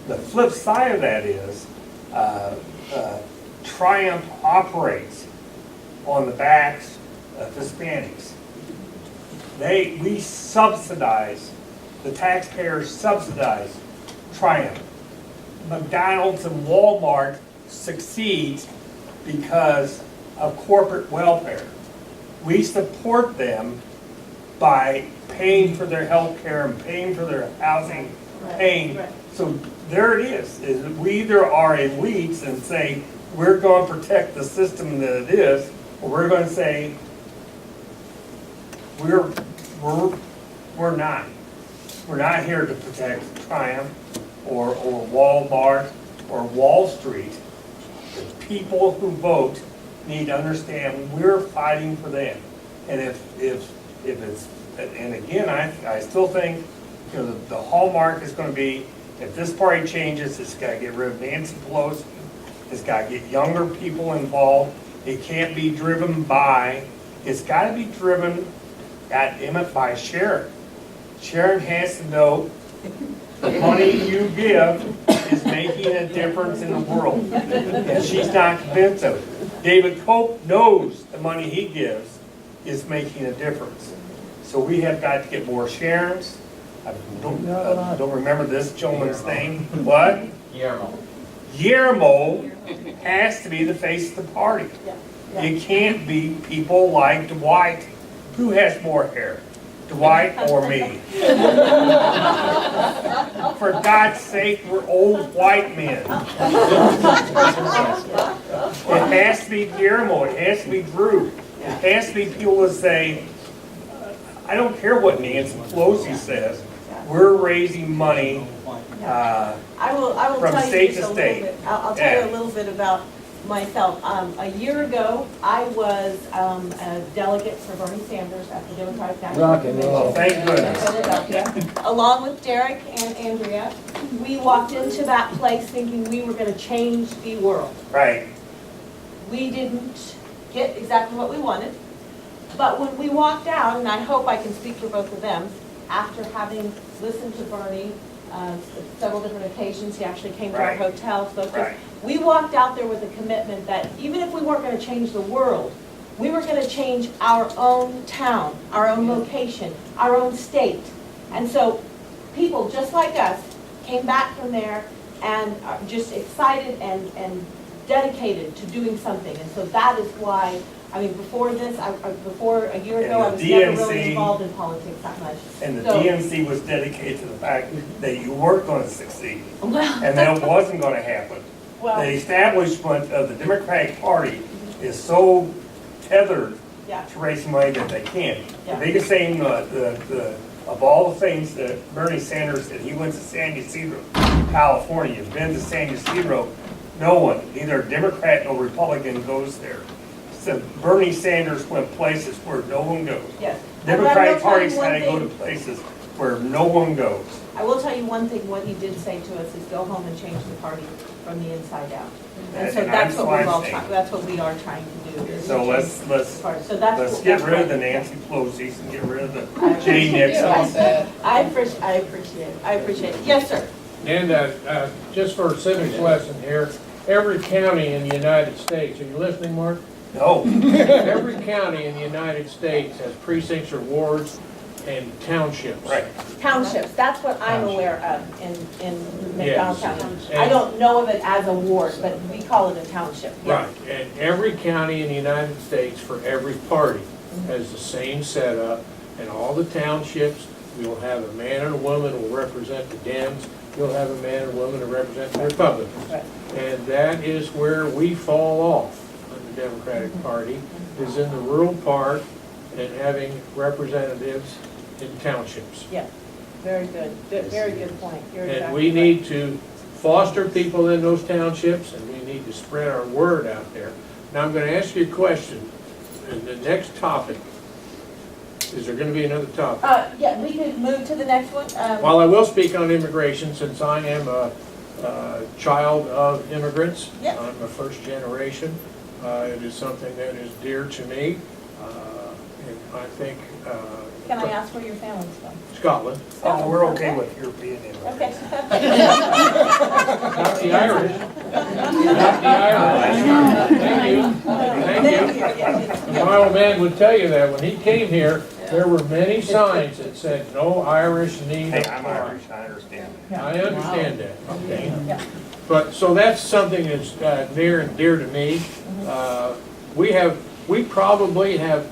The flip side of that is Triumph operates on the backs of Hispanics. We subsidize, the taxpayers subsidize Triumph. McDonald's and Walmart succeeds because of corporate welfare. We support them by paying for their health care and paying for their housing, paying. So there it is we either are elites and say, we're going to protect the system that it is, or we're going to say, we're not. We're not here to protect Triumph or Walmart or Wall Street. The people who vote need to understand we're fighting for them. And if it's, and again, I still think, you know, the hallmark is going to be, if this party changes, it's got to get rid of Nancy Pelosi. It's got to get younger people involved. It can't be driven by, it's gotta be driven at Emmett by Sharon. Sharon has to know the money you give is making a difference in the world. And she's not convinced of it. David Cope knows the money he gives is making a difference. So we have got to get more Sharons. I don't remember this gentleman's name. What? Guillermo. Guillermo has to be the face of the party. It can't be people like Dwight. Who has more hair? Dwight or me? For God's sake, we're old white men. It has to be Guillermo, it has to be Drew. It has to be people that say, I don't care what Nancy Pelosi says, we're raising money I will from tell state you to just a little state. bit, I'll tell you a little bit about myself. A year ago, I was a delegate for Bernie Sanders at the Democratic National Rock and roll. Convention Thank goodness. in Philadelphia. Along with Derek and Andrea, we walked into that place thinking we were going to change the world. Right. We didn't get exactly what we wanted, but when we walked out, and I hope I can speak for both of them, after having listened to Bernie several different occasions, he actually came to our Right. hotel, spoke to us. Right. We walked out there with a commitment that even if we weren't going to change the world, we were going to change our own town, our own location, our own state. And so people just like us came back from there and are just excited and dedicated to doing something. And so that is why, I mean, before this, before a year ago, I And was the never DNC really involved in politics that much. And the So- DNC was dedicated to the fact that you weren't going to succeed. Well, And that it wasn't going to happen. well, The establishment of the Democratic Party is so tethered yeah, to raise money that they can't. The Yeah. biggest thing, of all the things that Bernie Sanders did, he went to San Ysidro, California. You've been to San Ysidro, no one, neither Democrat nor Republican goes there. So Bernie Sanders went places where no one goes. yes. And I will Democratic tell you Party's one got to go to thing. places where no one goes. I will tell you one thing, what he did say to us is go home and change the party from the inside out. And so And that's I'm what we're all fine trying, saying. that's what we are trying to do. is So change let's the party. So that's let's what- get that's rid of what- the Nancy Pelosi's and get rid of the I Jay appreciate it. Nixons. I appreciate it. Yes, sir. And just for a civics lesson here, every county in the United States, are you listening, Mark? No. Every county in the United States has precincts or wards and townships. Right. Townships, that's what I'm aware of in McDonald Yes. County. I don't know of it as a ward, but we call it a township. Yes. Right, and every county in the United States for every party has the same setup, and all the townships, you'll have a man and a woman who will represent the Dems, you'll have a man and a woman who represent the Republicans. Right. And that is where we fall off on the Democratic Party, is in the rural part and having representatives in townships. Yeah, very good, very good point. You're And exactly we right. need to foster people in those townships, and we need to spread our word out there. Now, I'm gonna ask you a question, and the next topic, is there gonna be another topic? Yeah, we could move to the next one. While I will speak on immigration, since I am a child of immigrants, Yeah. I'm a first generation, it is something that is dear to me, and I think, Can I ask where your family's from? Scotland, Oh, we're okay with European immigrants. Okay. not the Irish, not the Irish. Thank you, thank you. My old man would tell you that when he came here, there were many signs that said, no Irish need Hey, a I'm car. Irish, I understand. I understand that, okay? Yeah. But, so that's something that's near and dear to me. We probably have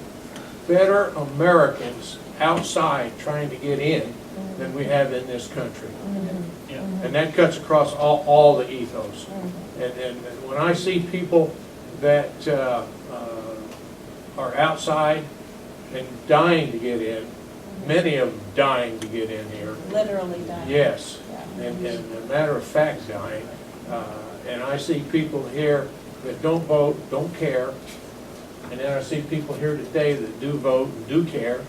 better Americans outside trying to get in than we have in this country. And that cuts across all the ethos. And when I see people that are outside and dying to get in, many of them dying to get in here. Literally dying. Yes, Yeah. and a matter of fact dying. And I see people here that don't vote, don't care. And then I see people here today that do vote and do care.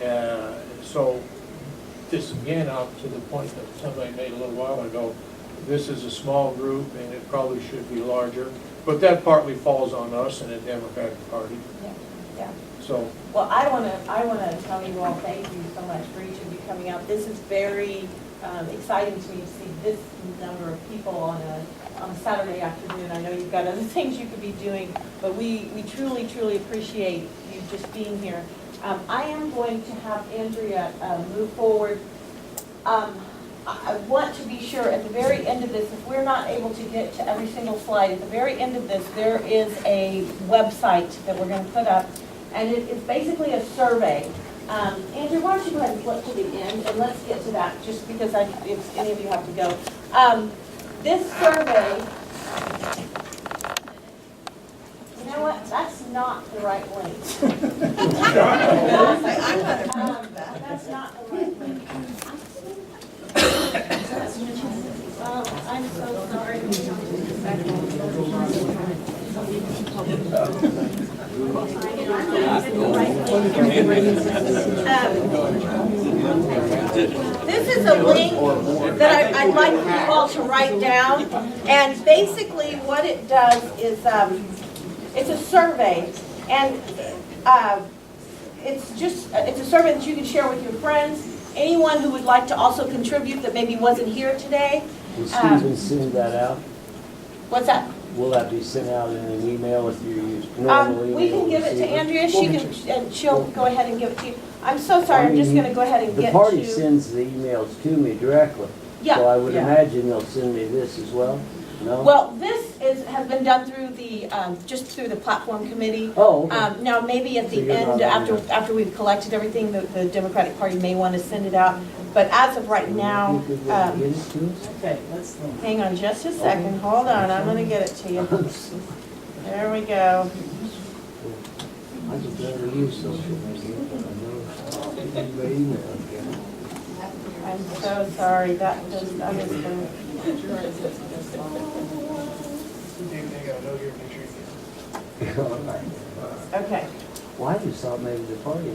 Yeah. So this again, up to the point that somebody made a little while ago, this is a small group and it probably should be larger. But that partly falls on us and the Democratic Party, Yeah. so. Well, I want to tell you all, thank you so much for each of you coming out. This is very exciting to me to see this number of people on a Saturday afternoon. I know you've got other things you could be doing, but we truly, truly appreciate you just being here. I am going to have Andrea move forward. I want to be sure at the very end of this, if we're not able to get to every single slide, at the very end of this, there is a website that we're going to put up, and it is basically a survey. Andrew, why don't you go ahead and flip to the end, and let's get to that, just because if any of you have to go. This survey, you know what, that's not the right link. That's not the right link. I'm so sorry. This is a link that I'd like you all to write down, and basically what it does is it's a survey, and it's a survey that you can share with your friends. Anyone who would like to also contribute that maybe wasn't here today. Will Susan send that out? What's that? Will that be sent out in an email with your normal email? We can give it to Andrea. And she'll go ahead and give it to you. I'm so sorry. I'm just going to go ahead and get to. The party sends the emails to me directly. Yeah. So I would imagine they'll send me this as well. No? Well, this has been done through the just through the platform committee. Oh, okay. Now maybe at the end, after we've collected everything, the Democratic Party may want to send it out. But as of right now, okay, let's hang on just a second. Hold on, I'm going to get it to you. There we go. I just never use social media, but I know email. I'm so sorry. That is okay. Well, I just thought maybe the party,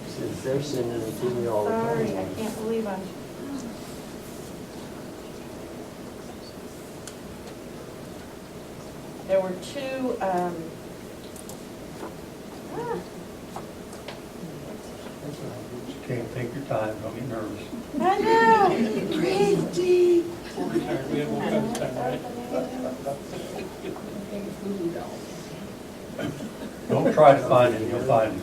since they're sending it to me all the time. Sorry, I can't believe I'm. There were two. Can't take your time, don't get nervous. I know. Crazy. Don't try to find it, you'll find it.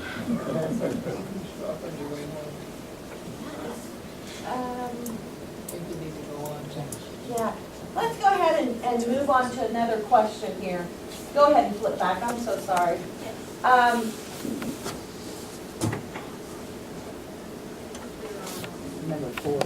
Yeah, let's go ahead and move on to another question here. Go ahead and flip back, I'm so sorry. Number 4.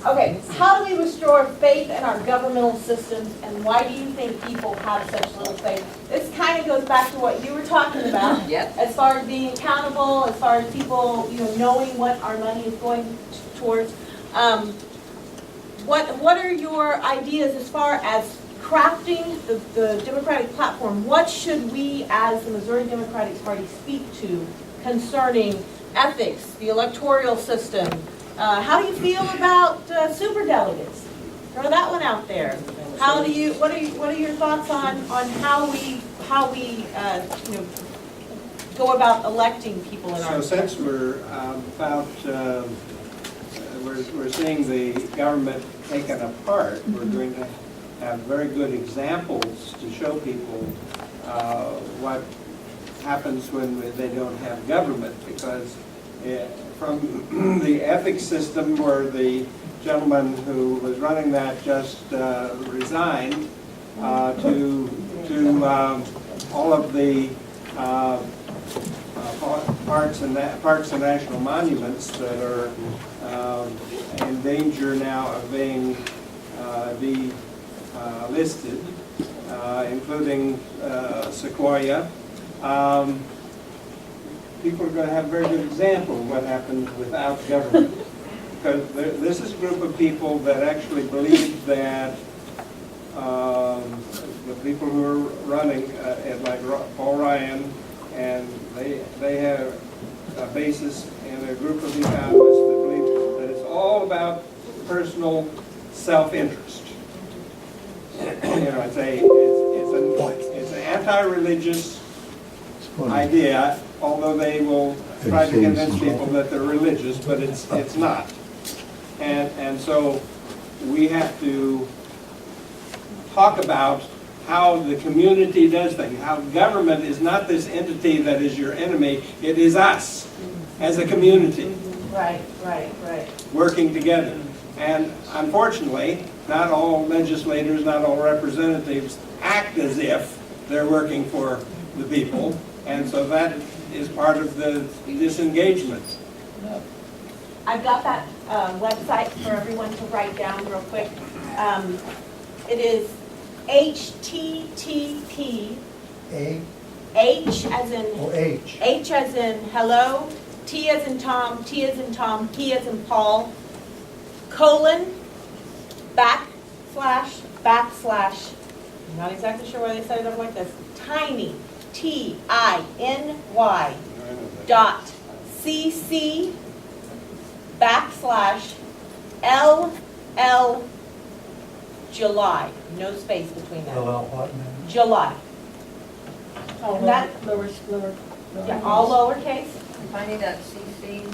Okay, how do we restore faith in our governmental systems, and why do you think people have such little faith? This kind of goes back to what you were talking about. Yep. As far as being accountable, as far as people, knowing what our money is going towards. What are your ideas as far as crafting the Democratic platform? What should we, as the Missouri Democratic Party, speak to concerning ethics, the electoral system? How do you feel about superdelegates? Throw that one out there. What are your thoughts on how we go about electing people in our? So since we're we're seeing the government taken apart, we're going to have very good examples to show people what happens when they don't have government, because from the ethics system where the gentleman who was running that just resigned, to all of the parks and national monuments that are in danger now of being delisted, including Sequoia. People are going to have a very good example of what happens without government. Because this is a group of people that actually believe that the people who are running, like Paul Ryan, and they have a basis in a group of economists that believe that it's all about personal self-interest. it's an anti-religious idea, although they will try to convince people that they're religious, but it's not. And so we have to talk about how the community does things, how government is not this entity that is your enemy, it is us as a community. Right. Working together. And unfortunately, not all legislators, not all representatives act as if they're working for the people, and so that is part of the disengagement. I've got that website for everyone to write down real quick. It is HTTP. H as in H as in hello, T as in Tom, T as in Tom, P as in Paul, colon, backslash, I'm not exactly sure why they said it up like this, tiny, TINY, dot, CC, backslash, LL, July, no space between that. July. And that, yeah, all lowercase. Tiny.cc.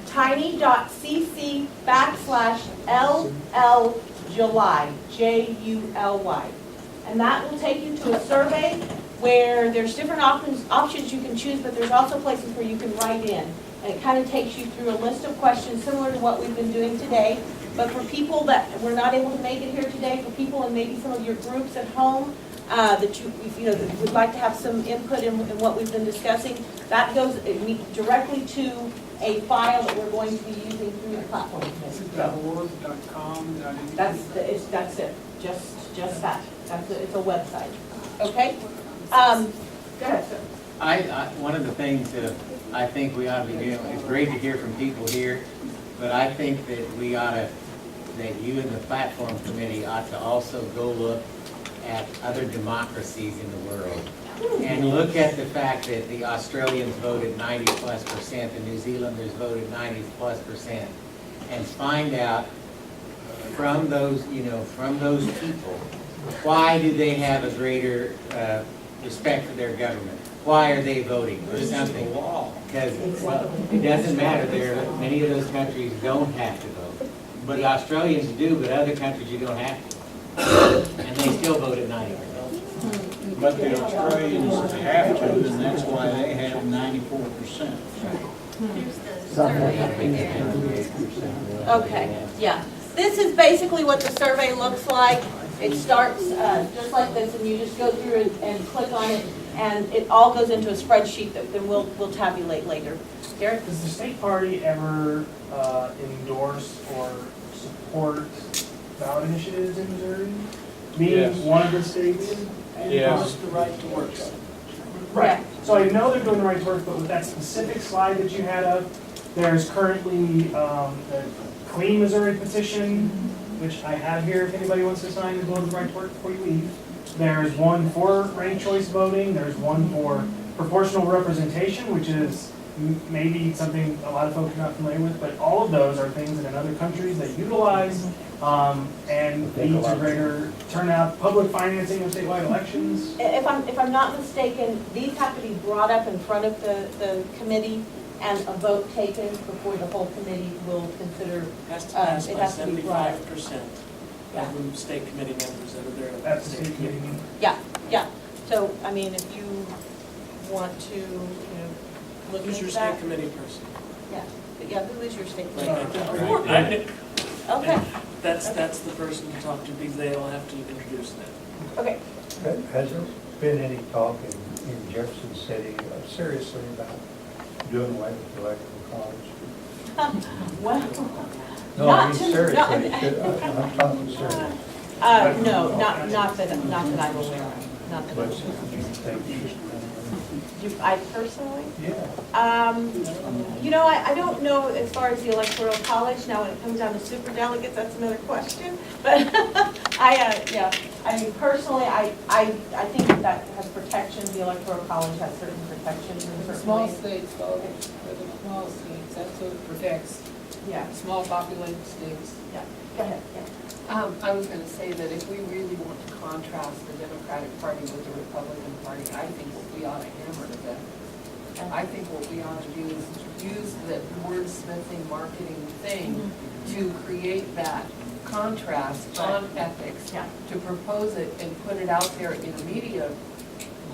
Tiny.cc backslash LL July, JULY. And that will take you to a survey where there's different options you can choose, but there's also places where you can write in. And it kind of takes you through a list of questions similar to what we've been doing today. But for people that were not able to make it here today, for people in maybe some of your groups at home, that you know, that would like to have some input in what we've been discussing, that goes directly to a file that we're going to be using through the platform. .org.com. That's it. Just that. It's a website. Okay. Go ahead, sir. One of the things that I think we ought to be doing, it's great to hear from people here, but I think that we ought to, that you and the platform committee ought to also go look at other democracies in the world and look at the fact that the Australians voted 90+%, the New Zealanders voted 90+%, and find out from those, from those people, why do they have a greater respect for their government? Why are they voting for something? Because, well, it doesn't matter. Many of those countries don't have to vote. But the Australians do, but other countries you don't have to. And they still voted 90%. But the Australians have to, and that's why they have 94%. Okay, yeah. This is basically what the survey looks like. It starts just like this, and you just go through and click on it, and it all goes into a spreadsheet that then we'll tabulate later. Garrett? Does the state party ever endorse or support ballot initiatives in Missouri? Being Yes. one of the states? Yes. The right to work. Right. So I know they're doing the right to work, but with that specific slide that you had up, there's currently the Clean Missouri petition, which I have here if anybody wants to sign to go to the right to work before you leave. There's one for ranked choice voting. There's one for proportional representation, which is maybe something a lot of folks are not familiar with, but all of those are things that in other countries they utilize and lead to greater turnout, public financing of statewide elections. If I'm not mistaken, these have to be brought up in front of the committee and a vote taken before the whole committee will consider. Has to pass it by has to be brought up. 75% Yeah. of the state committee members that are there. At the state committee meeting. Yeah. So, I mean, if you want to, look Who's into your that. state committee person? Yeah, who is your state Right. committee? Okay. That's the person to talk to, because they'll have to introduce them. Okay. Has there been any talk in Jefferson City seriously about doing away with electoral college? Well, No, I not mean to, seriously, not, I'm talking serious. no, not that I'm aware of. Not that I'm But aware of. thank you. I personally? Yeah. I don't know as far as the electoral college. Now, when it comes down to super delegates, that's another question. But I mean, personally, I think that has protections. The electoral college has certain protections in For the certain small ways. states, though, for the small states, that's what it protects. Yeah, small populated states. yeah, go ahead, yeah. I was gonna say that if we really want to contrast the Democratic Party with the Republican Party, I think what we ought to hammer to them. I think what we ought to do is use the wordsmithing marketing thing to create that contrast on ethics, Yeah. to propose it and put it out there in a media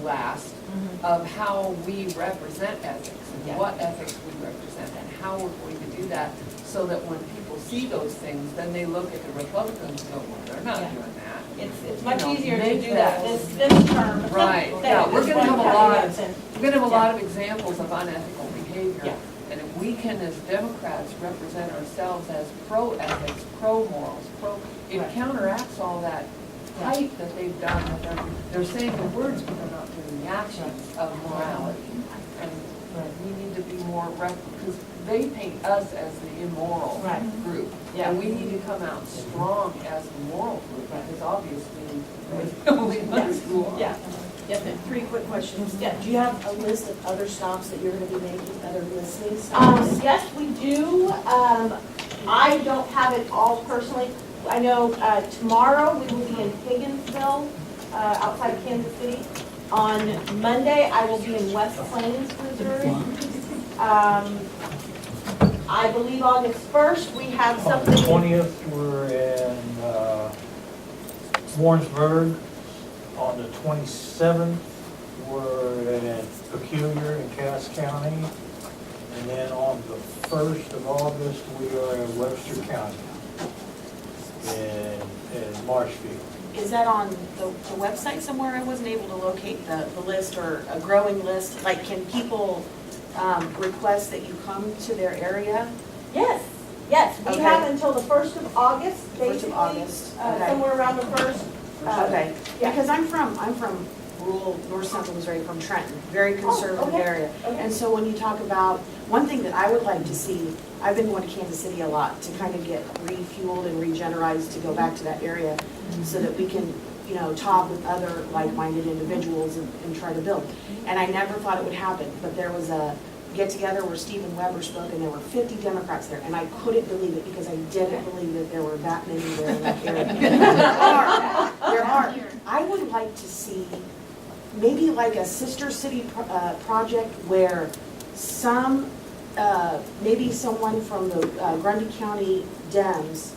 blast of how we represent ethics Yeah. and what ethics we represent and how we're going to do that, so that when people see those things, then they look at the Republicans and go, well, they're not Yeah. doing that. It's much easier to make do that- that this term. Right, than yeah, we're this gonna have one a lot, caveat and- we're gonna have a lot of examples of unethical behavior. Yeah. And if we can, as Democrats, represent ourselves as pro-ethics, pro-morals, it Right. counteracts all that hype that they've done, that they're saying the words, but they're not doing the actions of morality. And we need to be more, because they paint us as the immoral Right. group. Yeah. And we need to come out strong as the moral group, because obviously, we're the only ones who are. Yeah. Yes, ma'am. 3 quick questions. Yeah. Do you have a list of other stops that you're going to be making, other listening stops? Yes, we do. I don't have it all personally. I know tomorrow we will be in Higginsville, outside of Kansas City. On Monday, I will be in West Plains, Missouri. I believe August 1st, we have On the something. 20th, we're in Warrensburg. On the 27th, we're in Peculiar in Cass County. And then on the 1st of August, we are in Webster County in Marshfield. Is that on the website somewhere? I wasn't able to locate the list or a growing list. Like, can people request that you come to their area? Yes, yes, we Okay. have until the 1st of August, 1st of basically. August, okay. Somewhere around the 1st. Okay, Yeah. because I'm from rural north central Missouri, from Trenton, very conservative okay. area. Okay. And so when you talk about, one thing that I would like to see, I've been going to Kansas City a lot to kind of get refueled and regenerized to go back to that area so that we can, you know, talk with other like-minded individuals and try to build. And I never thought it would happen, but there was a get-together where Stephen Weber spoke, and there were 50 Democrats there, and I couldn't believe it because I didn't believe that there were that many there in that area. There are. I would like to see maybe like a sister city project where some, maybe someone from the Grundy County Dems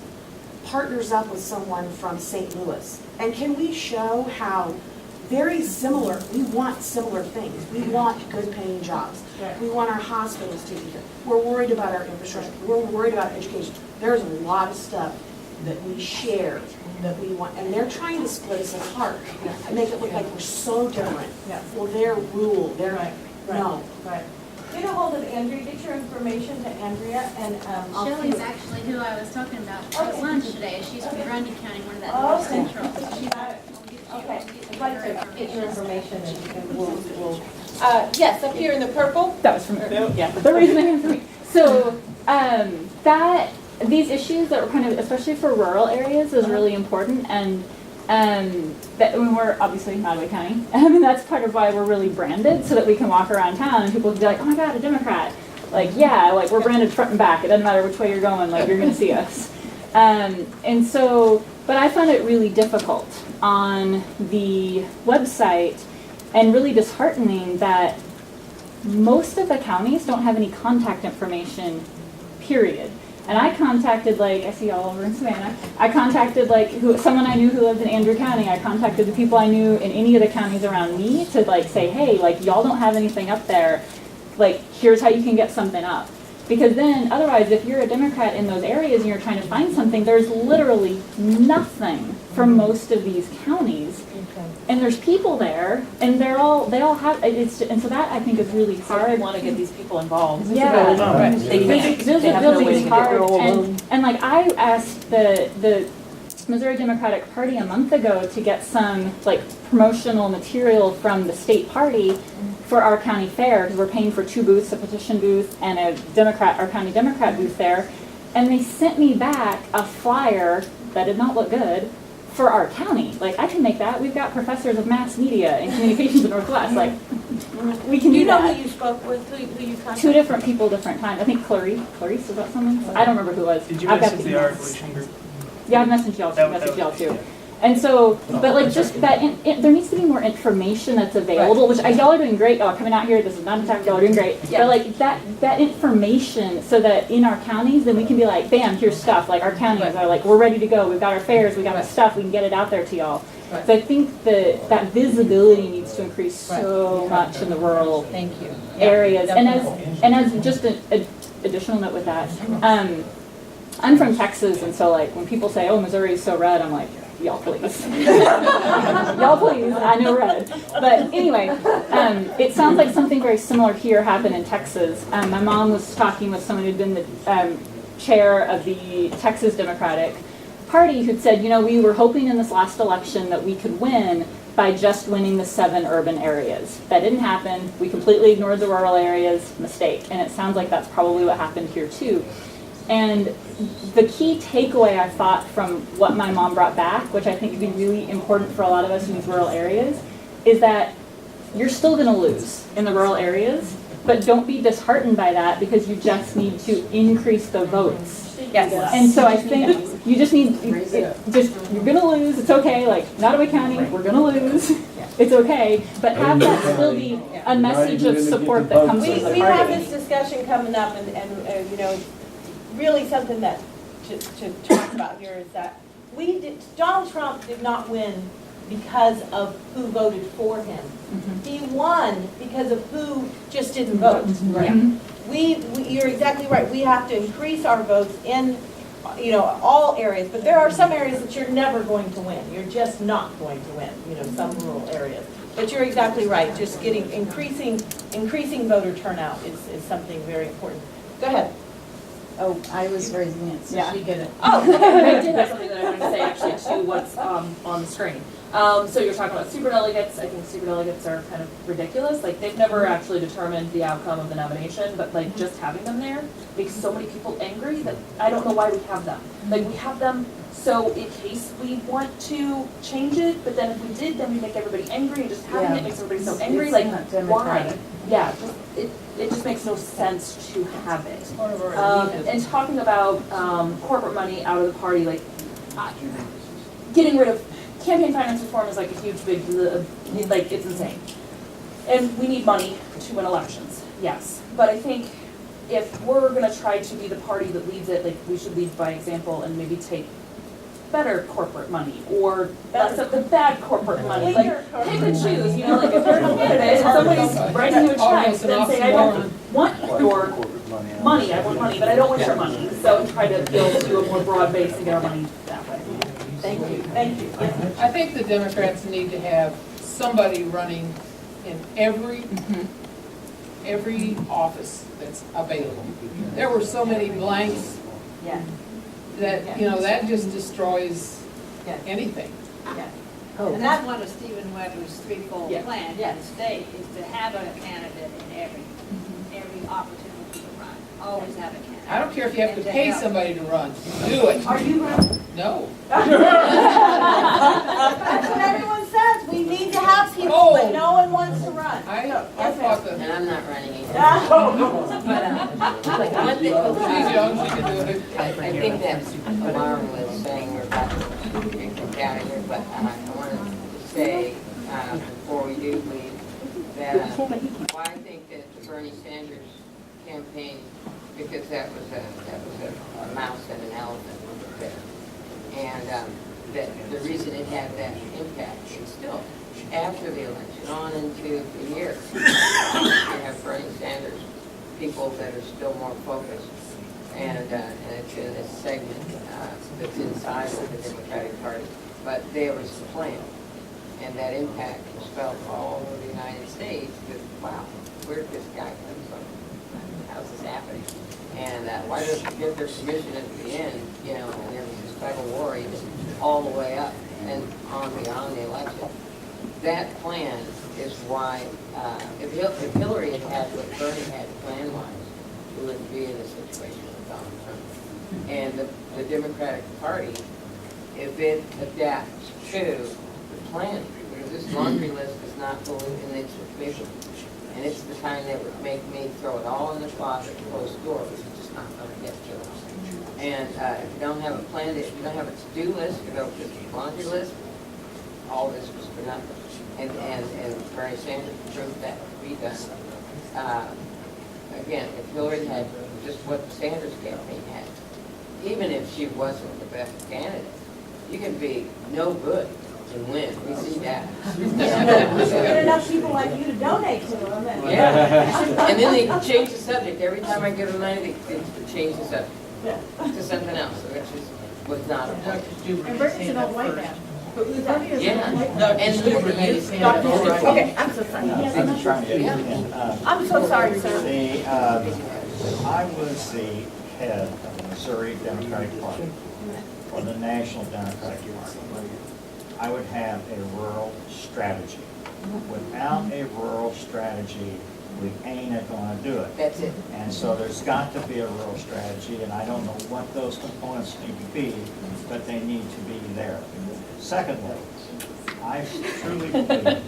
partners up with someone from St. Louis. And can we show how very similar, we want similar things. We want good paying jobs. We want our hospitals taken care of. We're worried about our infrastructure. We're worried about education. There's a lot of stuff that we share that we want, and they're trying to split us apart and make it look like we're so different. Yeah. Well, their rule, their, no. Right. Get a hold of Andrea, get your information to Andrea, and I'll see Shelley's what- actually who I was talking about Okay. at lunch today. She's from Okay. Grundy County, one of that Oh, North okay. Central. So she's Okay, I'd like to get your information and we'll, yes, up here in the purple. That was from earlier. Yeah, they're raising their hand for me. So these issues that were kind of, especially for rural areas, is really important. And that when we're obviously in Nottoway County, and that's part of why we're really branded, so that we can walk around town and people can be like, oh my God, a Democrat. Like, yeah, like we're branded front and back. It doesn't matter which way you're going, like you're gonna see us. And so, but I found it really difficult on the website and really disheartening that most of the counties don't have any contact information, period. And I contacted, like, I see y'all over in Savannah, I contacted someone I knew who lived in Andrew County. I contacted the people I knew in any of the counties around me to like say, hey, like y'all don't have anything up there, like here's how you can get something up. Because then otherwise, if you're a Democrat in those areas and you're trying to find something, there's literally nothing for most of these counties. And there's people there, and they all have, and so that I think is really hard. We want to get these people involved. Yeah. They can't. Those They are have no way really to get hard. it. And like I asked the Missouri Democratic Party a month ago to get some like promotional material from the state party for our county fair, because we're paying for 2 booths, a petition booth and our county Democrat booth there. And they sent me back a flyer that did not look good for our county. Like, I can make that. We've got professors of mass media and communications at Northwest. Like, we can Do do you know that. who you spoke with, who you contacted? 2 different people, different times. I think Clarice was that someone? I don't remember who it was. Did you I've got message the emails. articulation group? Yeah, I've messaged y'all, That messaged y'all was- too. And so, but like just that, there needs to be more information that's available, which y'all are doing great. Y'all are coming out here. This is not an attack. Y'all are doing great. Yeah. But like that information, so that in our counties, then we can be like, bam, here's stuff. Like our counties are like, we're ready to go. We've got our fairs. We got the stuff. We can get it out there to y'all. Right. So I think that visibility needs to increase so much in the rural Thank you. areas. Yeah, And as just an additional note with that, I'm from Texas, and so like when people say, "Oh, Missouri is so red," I'm like, "Y'all please, y'all please." I know red, but anyway, it sounds like something very similar here happened in Texas. My mom was talking with someone who'd been the chair of the Texas Democratic Party, who'd said, we were hoping in this last election that we could win by just winning the 7 urban areas. That didn't happen. We completely ignored the rural areas. Mistake. And it sounds like that's probably what happened here too. And the key takeaway I thought from what my mom brought back, which I think would be really important for a lot of us in these rural areas, is that you're still going to lose in the rural areas, but don't be disheartened by that, because you just need to increase the votes. Yes. And so I think you just need, you're going to lose, it's okay, like Nottaway County, we're going to lose, it's okay, but have that still be a message of support that comes from the We have party. this discussion coming up, and really something that to talk about here is that Donald Trump did not win because of who voted for him. He won because of who just didn't vote. You're exactly right. We have to increase our votes in, all areas, but there are some areas that you're never going to win. You're just not going to win, some rural areas. But you're exactly right. Just increasing voter turnout is something very important. Go ahead. Oh, I was raising it, so Yeah. she get it. Oh, okay. I did have something that I wanted to say actually to what's on the screen. So you're talking about superdelegates. I think superdelegates are kind of ridiculous. Like they've never actually determined the outcome of the nomination, but like just having them there makes so many people angry that I don't know why we have them. Like we have them so in case we want to change it, but then if we did, then we make everybody angry, and just having it makes everybody so angry. It's Like not why? democratic. Yeah, it just makes no sense to have it. Part of our elitism. And talking about corporate money out of the party, like getting rid of campaign finance reform is like a huge big, like it's insane. And we need money to win elections, yes. But I think if we're gonna try to be the party that leads it, like we should lead by example and maybe take better corporate money or less of the bad corporate money. Like pick and choose, like if you're a candidate and somebody's writing you a check, then say I don't want your money, I want money, but I don't want your money. So try to build to a more broad base and get our money that way. Thank you. Thank you. I think the Democrats need to have somebody running in every office that's available. There were so many blanks that, that just destroys anything. And that's one of Stephen Weber's threefold Yeah. plan in the state, is to have a candidate in every opportunity to run. Always have a candidate. I don't care if you have to And pay help. somebody to run, do it. Are you running? No. That's what everyone says. We need to have people, but no one wants to run. I thought that. And I'm not running either. She's young, she can do it. I think that's what Lauren was saying, we're about to get kicked out of here, but I wanted to say, before we do leave, that why I think that the Bernie Sanders campaign, because that was a mouse and an elephant there. And that the reason it had that impact is still after the election, on into the year, you have Bernie Sanders, people that are still more focused. And it's in this segment that's inside of the Democratic Party. But there was the plan. And that impact was felt all over the United States that, wow, where'd this guy come from? How's this happening? And why doesn't he get their permission at the end, and there was this federal war even all the way up and on beyond the election. That plan is why, if Hillary had had what Bernie had plan-wise, we wouldn't be in a situation with Donald Trump. And the Democratic Party, if it adapts to the plan, because this laundry list is not fully in its official And it's the kind that would make me throw it all in the closet and close the door, which is just not gonna get to us. And if you don't have a plan, if you don't have a to-do list, if you don't have a laundry list, all this was for nothing. And Bernie Sanders proved that to be done. Again, if Hillary had just what the Sanders campaign had, even if she wasn't the best candidate, you can be no good and win. We see that. Get enough people like you to donate to them. Yeah. And then they change the subject. Every time I give them money, they change the subject to something else, which was not a point. And Bernie's an old white man. Yeah. And look at the youth. Okay, I'm so sorry. I'm so sorry, sir. I was the head of the Missouri Democratic Party, or the National Democratic Party. I would have a rural strategy. Without a rural strategy, we ain't gonna do it. That's it. And so there's got to be a rural strategy, and I don't know what those components need to be, but they need to be there. Secondly, I truly believe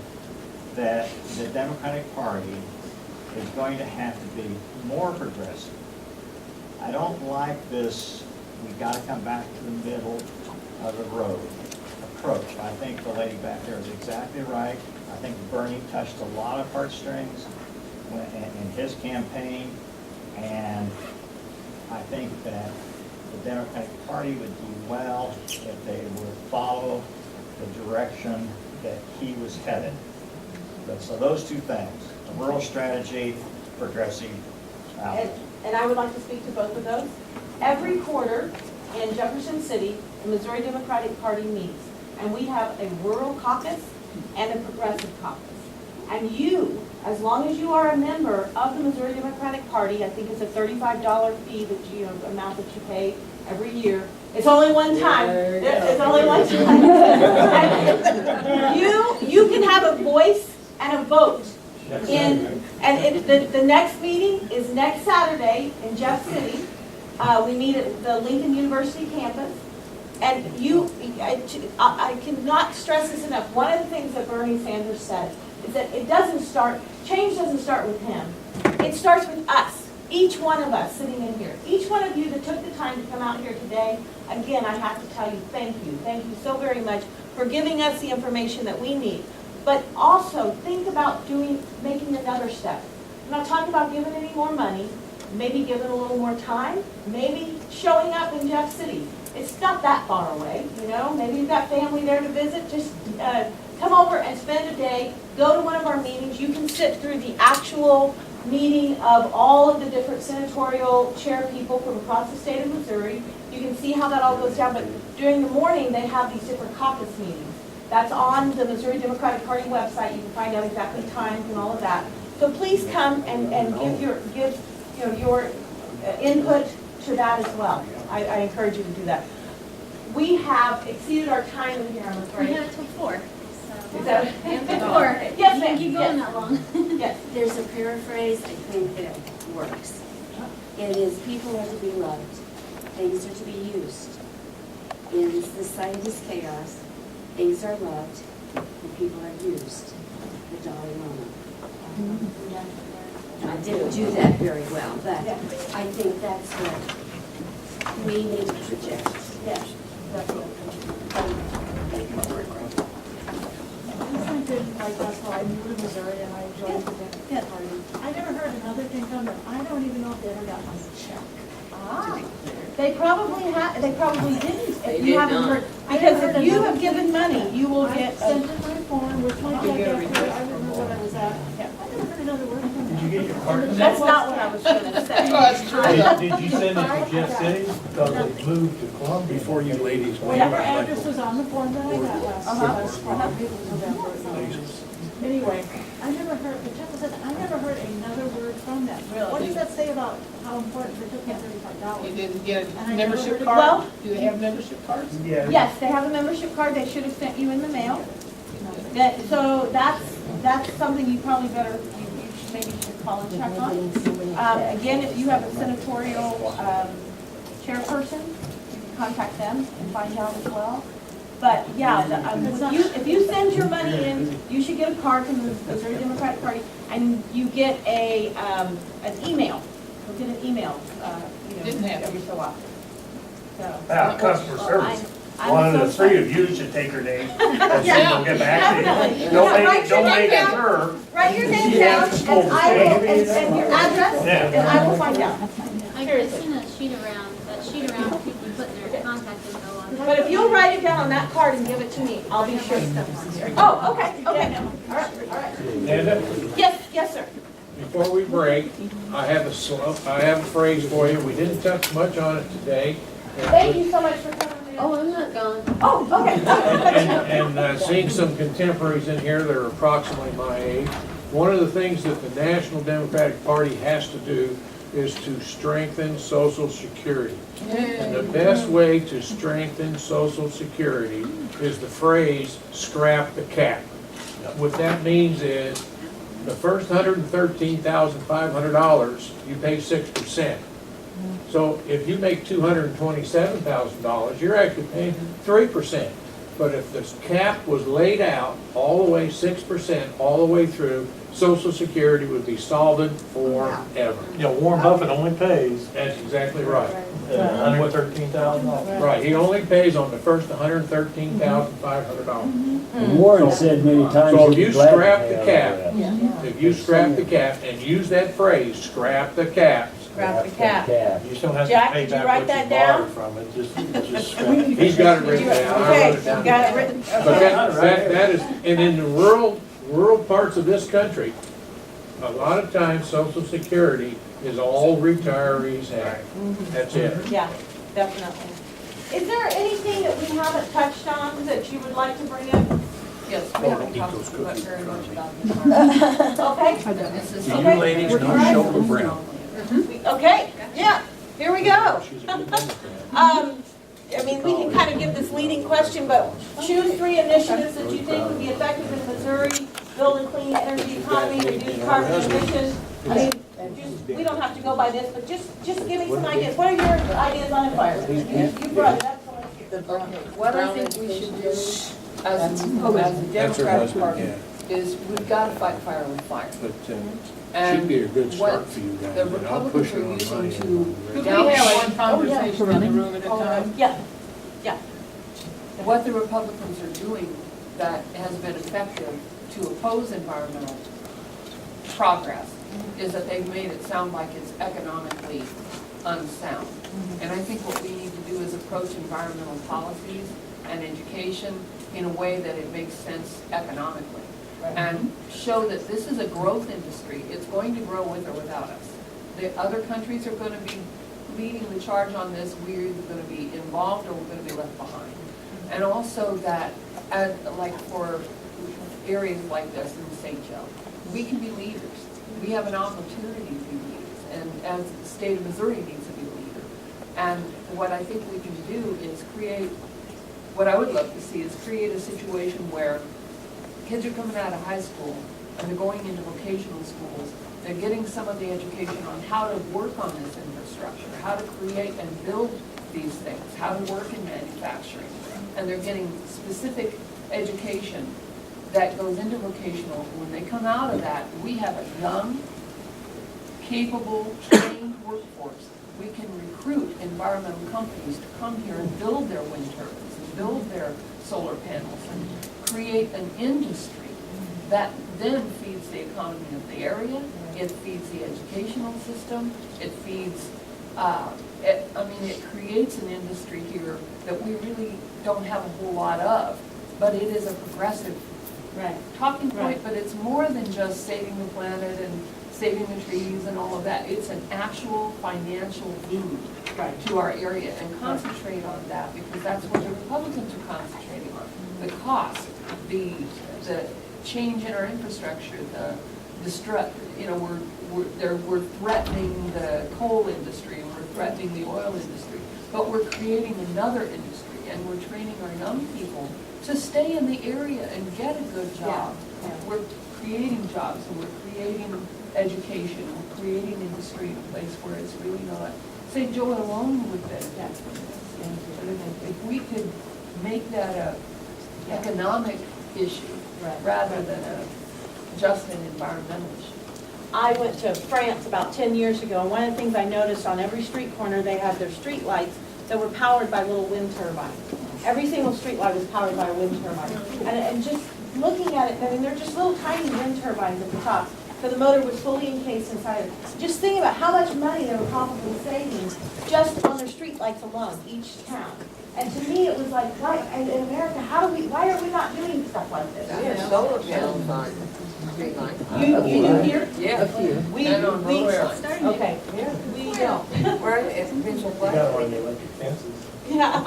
that the Democratic Party is going to have to be more progressive. I don't like this, we gotta come back to the middle of the road approach. I think the lady back there is exactly right. I think Bernie touched a lot of heartstrings in his campaign, and I think that the Democratic Party would do well if they would follow the direction that he was headed. So those two things, a rural strategy, progressive outlook. And I would like to speak to both of those. Every quarter in Jefferson City, the Missouri Democratic Party meets, and we have a rural caucus and a progressive caucus. And you, as long as you are a member of the Missouri Democratic Party, I think it's a $35 fee that you, amount that you pay every year. It's only one time. It's only one time. You can have a voice and a vote the next meeting is next Saturday in Jeff City. We meet at the Lincoln University campus. And I cannot stress this enough. One of the things that Bernie Sanders said is that change doesn't start with him. It starts with us, each one of us sitting in here. Each one of you that took the time to come out here today, again, I have to tell you, thank you. Thank you so very much for giving us the information that we need. But also, think about making another step. I'm not talking about giving any more money, maybe giving a little more time, maybe showing up in Jeff City. It's not that far away, you know. Maybe you've got family there to visit. Just come over and spend a day. Go to one of our meetings. You can sit through the actual meeting of all of the different senatorial chair people from across the state of Missouri. You can see how that all goes down. But during the morning, they have these different caucus meetings. That's on the Missouri Democratic Party website. You can find out exactly times and all of that. So please come and give your input to that as well. I encourage you to do that. We have exceeded our time in here, I'm afraid. We have till 4. Is that? Yes, ma'am. Keep going that long. Yes. There's a paraphrase, I think, that works. It is, people are to be loved, things are to be used. In society's chaos, things are loved, and people are used. The Dalai Lama. I didn't do that very well, but I think that's what we need to project. Yes, definitely. Like that's why I moved to Missouri and I joined the Democratic Party. I never heard another thing from them. I don't even know if they ever got my check. They probably didn't. They If you did haven't not. heard, because if you have given money, you will I get. sent in my form with my check after I remember what I was at. I never heard another word from them. Did you get your card? That's not what I was going to say. That's true. Did you send it to Jeff City? Because they moved to Columbia. Before you ladies went. Whatever address was on the form that I got last November. Anyway, I never heard, the check was said, I never heard another word from them. Really? What does that say about how important they took my $35? You didn't get And a I membership never heard card? Well- Do they have membership cards? Yeah. Yes, they have a membership card. They should have sent you in the mail. So that's something you probably better, you should call and check on. Again, if you have a senatorial chairperson, you can contact them and find out as well. But yeah, if you send your money in, you should get a card from the Missouri Democratic Party, and you get an email. You'll get an email, Didn't have every so often. So. Customer service. I'm One of so the three sorry. of you should take her name, and she will get back to you. Definitely. Don't make it her. Write your name She down, has to and I will, and your address, Yeah. and I will find out. I sent that sheet around, people putting their contact info on. But if you'll write it down on that card and give it to me, I'll be sure. Oh, okay, okay. All right. Amanda, Yes, sir. before we break, I have a phrase for you. We didn't touch much on it today. Thank you so much for coming. Oh, I'm not gone. Oh, okay. And seeing some contemporaries in here that are approximately my age, one of the things that the National Democratic Party has to do is to strengthen Social Security. And the best way to strengthen Social Security is the phrase, scrap the cap. What that means is, the first $113,500, you pay 6%. So if you make $227,000, you're actually paying 3%. But if the cap was laid out all the way 6% all the way through, Social Security would be solvent forever. Warren Buffett only pays That's exactly right. $113,000. Right, he only pays on the first $113,500. Warren said many times. So if he'd you be glad to scrap the have cap, that. if you scrap the cap and use that phrase, scrap the cap, Grab the cap. You still have to Jack, pay did you back write what that you down? borrowed from it, just he's got it written down. I wrote Okay, it down. you got it written, But okay. that is, and in the rural parts of this country, a lot of times Social Security is all retirees have. That's it. Yeah, definitely. Is there anything that we haven't touched on that you would like to bring up? Yes, we haven't talked very much about this. Okay. This is You ladies know Shoulder Brown. Okay, yeah, here we go. I mean, we can kind of give this leading question, but choose 3 initiatives that you think would be effective in Missouri, build a clean energy economy, reduce carbon emissions. I mean, we don't have to go by this, but just give me some ideas. What are your ideas on environment? You brought it up, so let's hear it. What I think we should do as a Democratic Party is we've got to fight fire with fire. Should be a good what start for you guys. the and I'll Republicans push it are on using mine. to Could we have one conversation in the room at a time? Yeah. What the Republicans are doing that has been effective to oppose environmental progress is that they've made it sound like it's economically unsound. And I think what we need to do is approach environmental policies and education in a way that it makes sense economically. And show that this is a growth industry. It's going to grow with or without us. The other countries are going to be leading the charge on this. We're either going to be involved or we're going to be left behind. And also that, like for areas like this in St. Joe, we can be leaders. We have an opportunity to be leaders. And as the state of Missouri needs to be a leader. And what I think we can do is create, what I would love to see is create a situation where kids are coming out of high school and they're going into vocational schools. They're getting some of the education on how to work on this infrastructure, how to create and build these things, how to work in manufacturing. And they're getting specific education that goes into vocational. When they come out of that, we have a young, capable, trained workforce. We can recruit environmental companies to come here and build their wind turbines and build their solar panels and create an industry that then feeds the economy of the area, it feeds the educational system, it feeds, it creates an industry here that we really don't have a whole lot of, but it is a progressive talking point, but it's more than just saving the planet and saving the trees and all of that. It's an actual financial boon to our area, and concentrate on that because that's what the Republicans are concentrating on. The cost, the change in our infrastructure, we're threatening the coal industry, we're threatening the oil industry, but we're creating another industry, and we're training our young people to stay in the area and get a good job. We're creating jobs, and we're creating education, we're creating industry in a place where it's really not. St. Joe alone would benefit from this. If we could make that a economic issue rather than just an environmental issue. I went to France about 10 years ago, and one of the things I noticed on every street corner, they had their street lights that were powered by little wind turbines. Every single street light was powered by a wind turbine. And just looking at it, I mean, they're just little tiny wind turbines at the top. So the motor was fully encased inside of it. Just think about how much money they were probably saving just on their street lights alone, each town. And to me, it was like, why, in America, why are we not doing stuff like this? We have solar panels on street lights. You do here? Yeah. A few. And on road signs. Okay. We don't. Where it's Mitchell Yeah.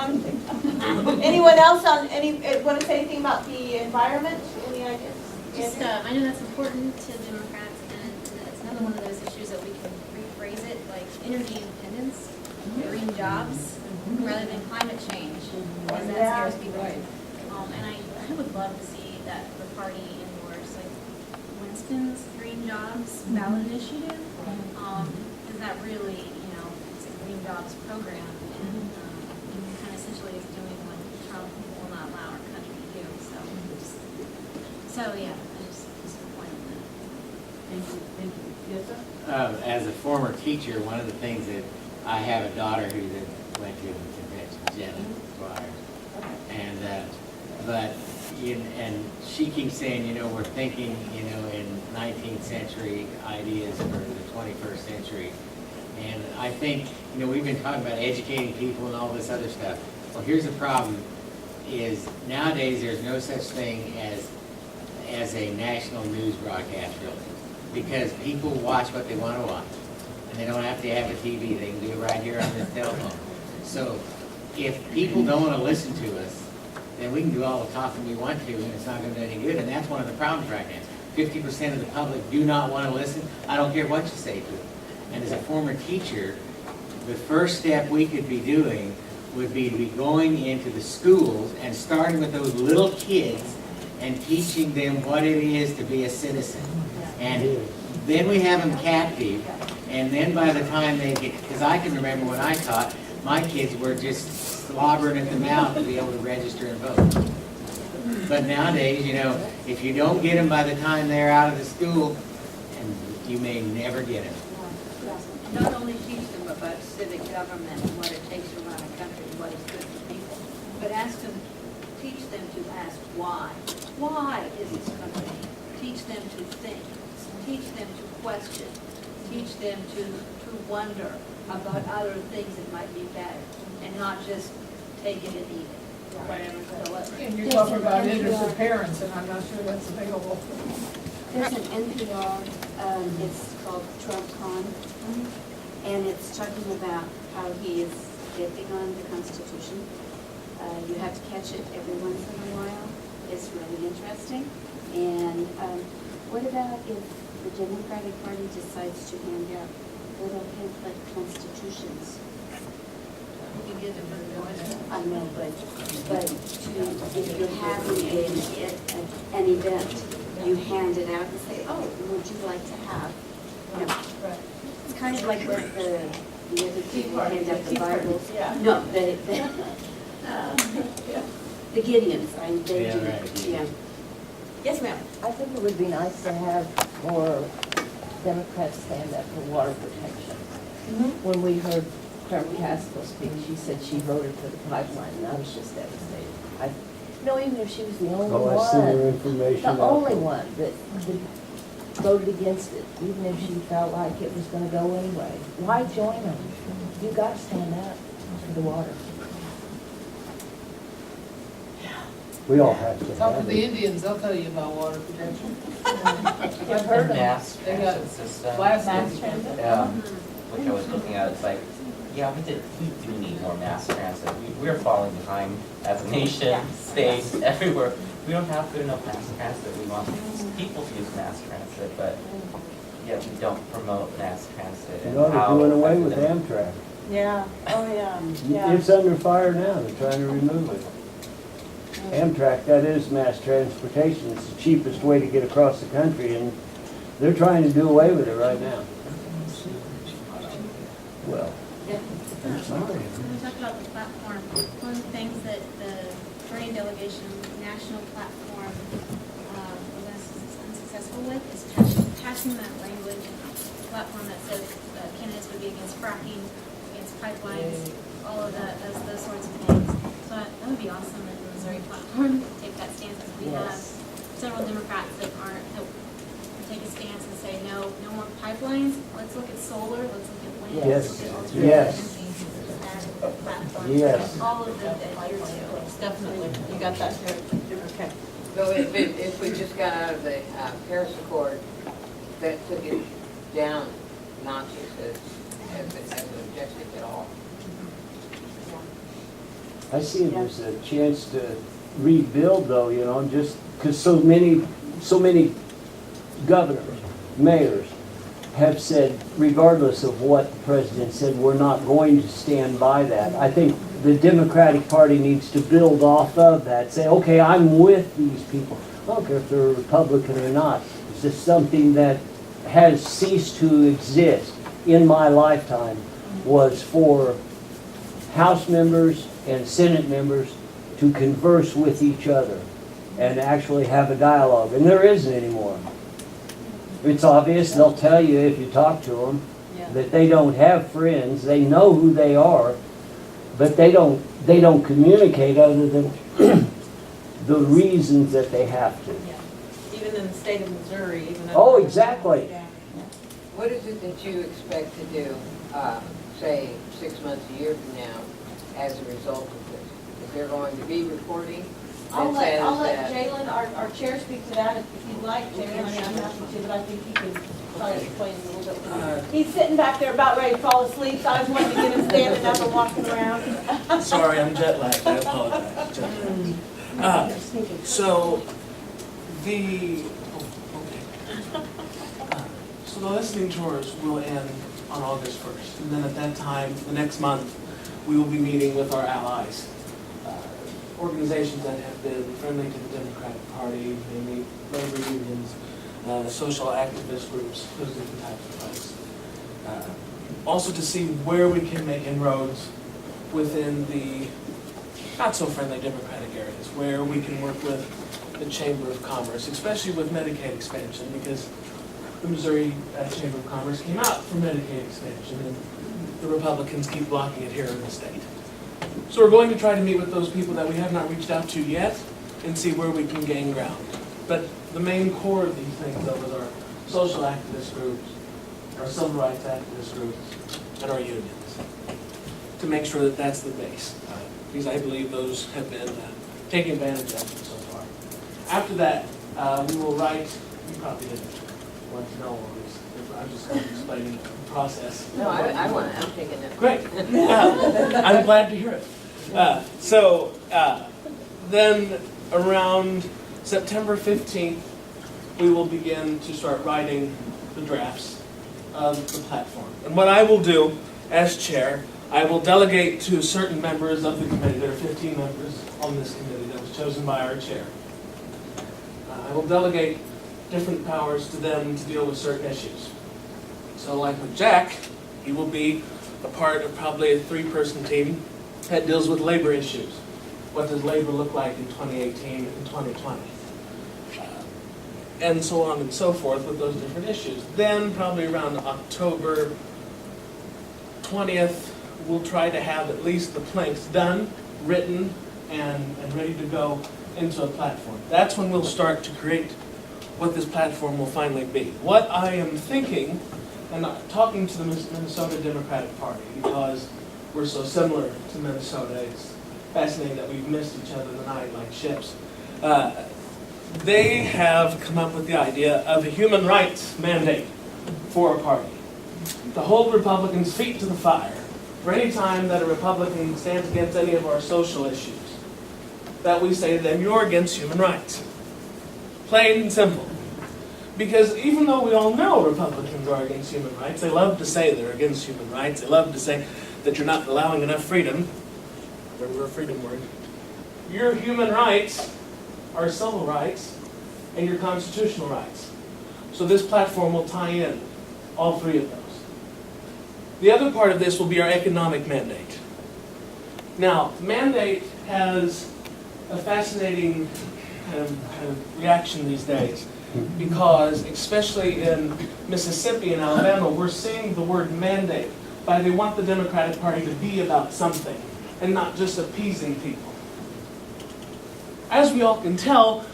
Anyone else want to say anything about the environment? Any ideas? Just, I know that's important to Democrats, and it's another one of those issues that we can rephrase it, like energy independence, green jobs, rather than climate change, because that scares people. And I would love to see that the party endorse like Winston's Green Jobs ballot initiative, because that really, it's a green jobs program, and kind of essentially is doing what Trump will not allow our country to do. So yeah, I just disappointed in that. Thank you. Yes, sir? As a former teacher, one of the things that I have a daughter who went to the convention, Jenna Squire, and and she keeps saying, we're thinking, in 19th century ideas for the 21st century, and I think, we've been talking about educating people and all this other stuff. Well, here's the problem: is nowadays there's no such thing as a national news broadcast, really, because people watch what they want to watch, and they don't have to have a TV. They can do it right here on this telephone. So if people don't want to listen to us, then we can do all the talking we want to, and it's not going to do any good. And that's one of the problems right now. 50% of the public do not want to listen. I don't care what you say to them. And as a former teacher, the first step we could be doing would be to be going into the schools and starting with those little kids and teaching them what it is to be a citizen. And then we have them captive, and then by the time they get, because I can remember when I taught, my kids were just slobbering at the mouth to be able to register and vote. But nowadays, if you don't get them by the time they're out of the school, and you may never get them. Not only teach them about civic government and what it takes to run a country and what is good for people, but teach them to ask why. Why is this country? Teach them to think. Teach them to question. Teach them to wonder about other things that might be better, and not just take it and eat it. Whatever. And you're talking about interested parents, and I'm not sure that's available. There's an NPR, it's called TrumpCon, and it's talking about how he is getting on the Constitution. You have to catch it every once in a while. It's really interesting. And what about if the Democratic Party decides to hand out little pamphlet constitutions? You can get them for the voice. I know, but if you're having an event, you hand it out and say, oh, would you like to have? It's kind of like what the other people hand out the Bibles. No, the Gideons, they do. Right. Yeah. Yes, ma'am. I think it would be nice to have more Democrats stand up for water protection. When we heard Carol Caskell speak, she said she voted for the pipeline, and I was just devastated. Even if she was the only Oh, I see your one, information. the only one that voted against it, even if she felt like it was gonna go anyway. Why join them? You gotta stand up for the water. We all have to Talk to have the it. Indians, they'll tell you about water protection. I've heard of Mass They got transit system. mass transit. Which I was looking at, it's like, we do need more mass transit. We're falling behind as a nation, states, everywhere. We don't have good enough mass transit. We want people to use mass transit, but yet we don't promote mass transit. You know, they're doing away with Amtrak. Yeah, oh, yeah. It's under fire now, they're trying to remove it. Amtrak, that is mass transportation, it's the cheapest way to get across the country, and they're trying to do away with it right now. Well, When we talk about the platform, one of the things that the Missouri delegation national platform was unsuccessful with is passing that language platform that says candidates would be against fracking, against pipelines, all of that, those sorts of things. So that would be awesome if the Missouri platform could take that stance, as we have several Democrats that take a stance and say, no more pipelines, let's look at solar, let's look at wind, let's look at alternative Yes. energies, and platforms. Yes. All of them adhere to. Definitely, you got that there. Okay. So if we just got out of the Paris Accord, that took it down notches as an objective at all. I see it as a chance to rebuild though, you know, just because so many governors, mayors have said, regardless of what the president said, we're not going to stand by that. I think the Democratic Party needs to build off of that, say, okay, I'm with these people. I don't care if they're Republican or not. It's just something that has ceased to exist in my lifetime, was for House members and Senate members to converse with each other and actually have a dialogue. And there isn't anymore. It's obvious, they'll tell you if you talk to them, that they don't have friends, they know who they are, but they don't communicate other than the reasons that they have to. Even in the state of Missouri, even though. Oh, exactly. What is it that you expect to do, say, 6 months, a year from now, as a result of this? Is there going to be reporting? I'll that let says that- Jalen, our chair, speak to that if you'd like, Jalen. I mean, I'm happy to, but I think he can probably explain a little bit more. He's sitting back there about ready to fall asleep, so I was wanting to get him standing up and walking around. Sorry, I'm jet lagged, I apologize. So, so the listening tours will end on August 1st. And then at that time, the next month, we will be meeting with our allies. Organizations that have been friendly to the Democratic Party, mainly labor unions, social activist groups, those different types of folks. Also to see where we can make inroads within the not so friendly Democratic areas, where we can work with the Chamber of Commerce, especially with Medicaid expansion, because the Missouri Chamber of Commerce came out for Medicaid expansion, and the Republicans keep blocking it here in the state. So we're going to try to meet with those people that we have not reached out to yet and see where we can gain ground. But the main core of these things, though, is our social activist groups, our civil rights activist groups, and our unions, to make sure that that's the base. Because I believe those have been taking advantage of it so far. After that, we will write, you probably didn't want to know all this, I'm just kind of explaining the process. No, I'm taking it. Great. I'm glad to hear it. Then around September 15th, we will begin to start writing the drafts of the platform. And what I will do as chair, I will delegate to certain members of the committee. There are 15 members on this committee that was chosen by our chair. I will delegate different powers to them to deal with certain issues. So like with Jack, he will be a part of probably a 3-person team that deals with labor issues. What does labor look like in 2018 and 2020? And so on and so forth with those different issues. Then probably around October 20th, we'll try to have at least the planks done, written, and ready to go into a platform. That's when we'll start to create what this platform will finally be. What I am thinking, and talking to the Minnesota Democratic Party, because we're so similar to Minnesota, it's fascinating that we've missed each other tonight like ships. They have come up with the idea of a human rights mandate for a party, to hold Republicans' feet to the fire for any time that a Republican stands against any of our social issues, that we say to them, you're against human rights. Plain and simple. Because even though we all know Republicans are against human rights, they love to say they're against human rights, they love to say that you're not allowing enough freedom, remember a freedom word, your human rights are civil rights and your constitutional rights. So this platform will tie in all 3 of those. The other part of this will be our economic mandate. Now, the mandate has a fascinating kind of reaction these days, because especially in Mississippi and Alabama, we're seeing the word mandate by they want the Democratic Party to be about something and not just appeasing people. As we all can tell,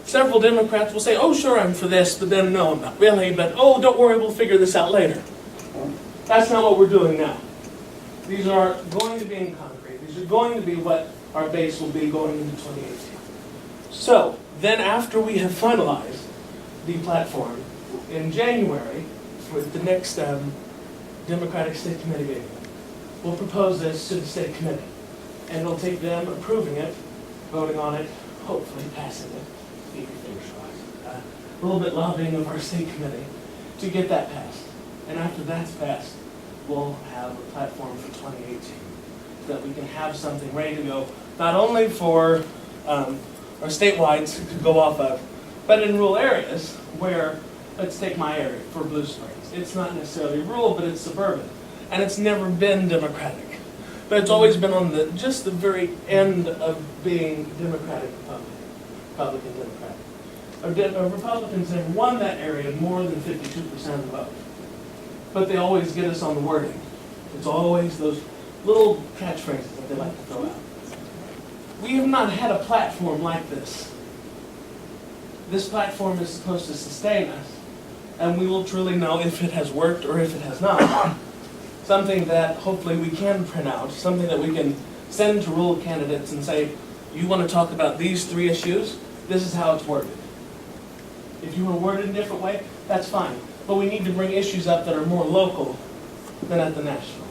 several Democrats will say, oh sure, I'm for this, but then no, I'm not really, but oh, don't worry, we'll figure this out later. That's not what we're doing now. These are going to be in concrete. These are going to be what our base will be going into 2018. So, then after we have finalized the platform in January, with the next Democratic State Committee meeting, we'll propose this to the State Committee. And it'll take them approving it, voting on it, hopefully passing it, keep your fingers crossed, a little bit lobbying of our State Committee to get that passed. And after that's passed, we'll have a platform for 2018, so that we can have something ready to go, not only for our statewide to go off of, but in rural areas where, let's take my area for Blue Springs. It's not necessarily rural, but it's suburban, and it's never been Democratic. But it's always been on just the very end of being Democratic Republican Democratic. Republicans have won that area more than 52% of the vote. But they always get us on the wording. It's always those little catchphrases that they like to throw out. We have not had a platform like this. This platform is supposed to sustain us, and we will truly know if it has worked or if it has not. Something that hopefully we can print out, something that we can send to rural candidates and say, you want to talk about these 3 issues? This is how it's worded. If you want to word it in a different way, that's fine. But we need to bring issues up that are more local than at the national.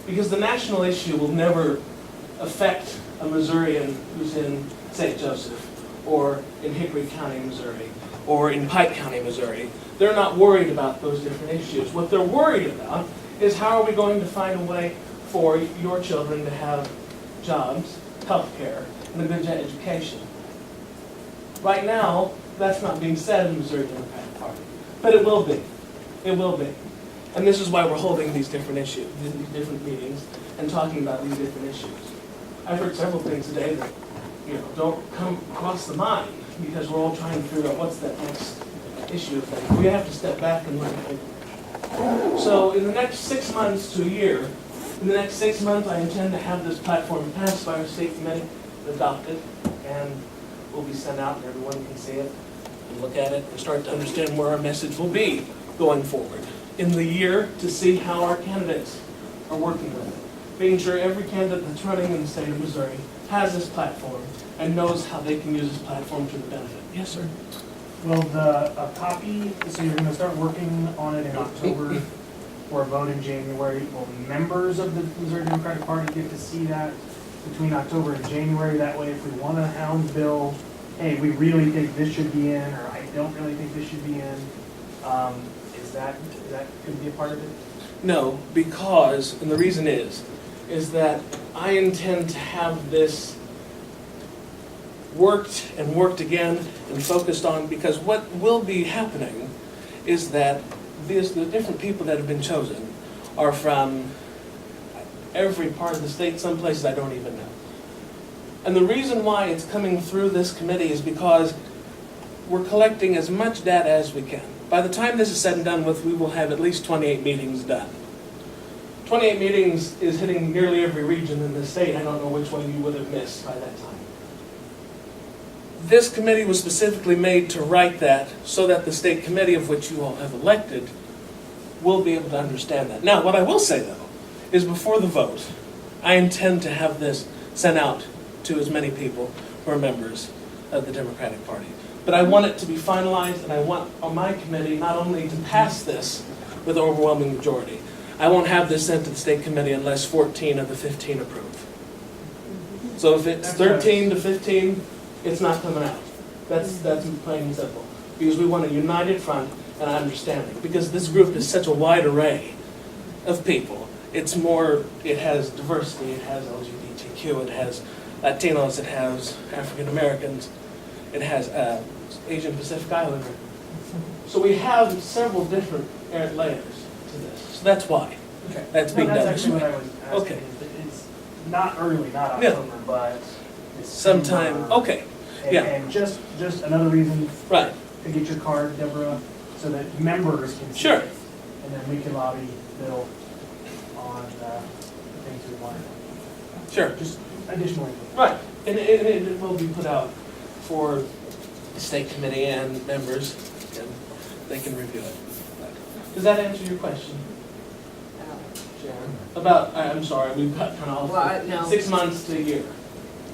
Because the national issue will never affect a Missourian who's in St. Joseph, or in Hickory County, Missouri, or in Pike County, Missouri. They're not worried about those different issues. What they're worried about is how are we going to find a way for your children to have jobs, health care, and a good education. Right now, that's not being said in the Missouri Democratic Party, but it will be. It will be. And this is why we're holding these different issues, these different meetings, and talking about these different issues. I've heard several things today that, don't come across the mind, because we're all trying to figure out what's that next issue thing. We have to step back and look at it. So in the next 6 months to a year, in the next 6 months, I intend to have this platform passed by our state committee, adopted, and will be sent out, and everyone can see it, and look at it, and start to understand where our message will be going forward in the year, to see how our candidates are working with it. Making sure every candidate that's running in the state of Missouri has this platform and knows how they can use this platform to the benefit. Yes, sir? Will a copy, so you're going to start working on it in October for a vote in January. Will members of the Missouri Democratic Party get to see that between October and January? That way, if we want to hound bill, hey, we really think this should be in, or I don't really think this should be in, is that going to be a part of it? No, because, and the reason is that I intend to have this worked and worked again and focused on, because what will be happening is that the different people that have been chosen are from every part of the state, some places I don't even know. And the reason why it's coming through this committee is because we're collecting as much data as we can. By the time this is said and done with, we will have at least 28 meetings done. 28 meetings is hitting nearly every region in the state. I don't know which one you would have missed by that time. This committee was specifically made to write that so that the state committee, of which you all have elected, will be able to understand that. Now, what I will say, though, is before the vote, I intend to have this sent out to as many people who are members of the Democratic Party. But I want it to be finalized, and I want my committee not only to pass this with an overwhelming majority. I won't have this sent to the state committee unless 14 of the 15 approve. So if it's 13 to 15, it's not coming out. That's plain and simple. Because we want a united front and understanding. Because this group is such a wide array of people. It's more, it has diversity, it has LGBTQ, it has Latinos, it has African Americans, it has Asian Pacific Islander. So we have several different layers to this. So that's why. Okay. That's being done That's this actually way. what I was asking. Okay. It's not early, not October, but this Sometime, summer. okay, And- yeah. And just another reason Right. to get your card, Deborah, so that members can see Sure. it. And then we can lobby Bill on the things we want. Sure. Just additional info. Right, and it will be put out for the state committee and members, and they can review it. Does that answer your question, Sharon? About, I'm sorry, we've got kind of Well, no. 6 months to a year.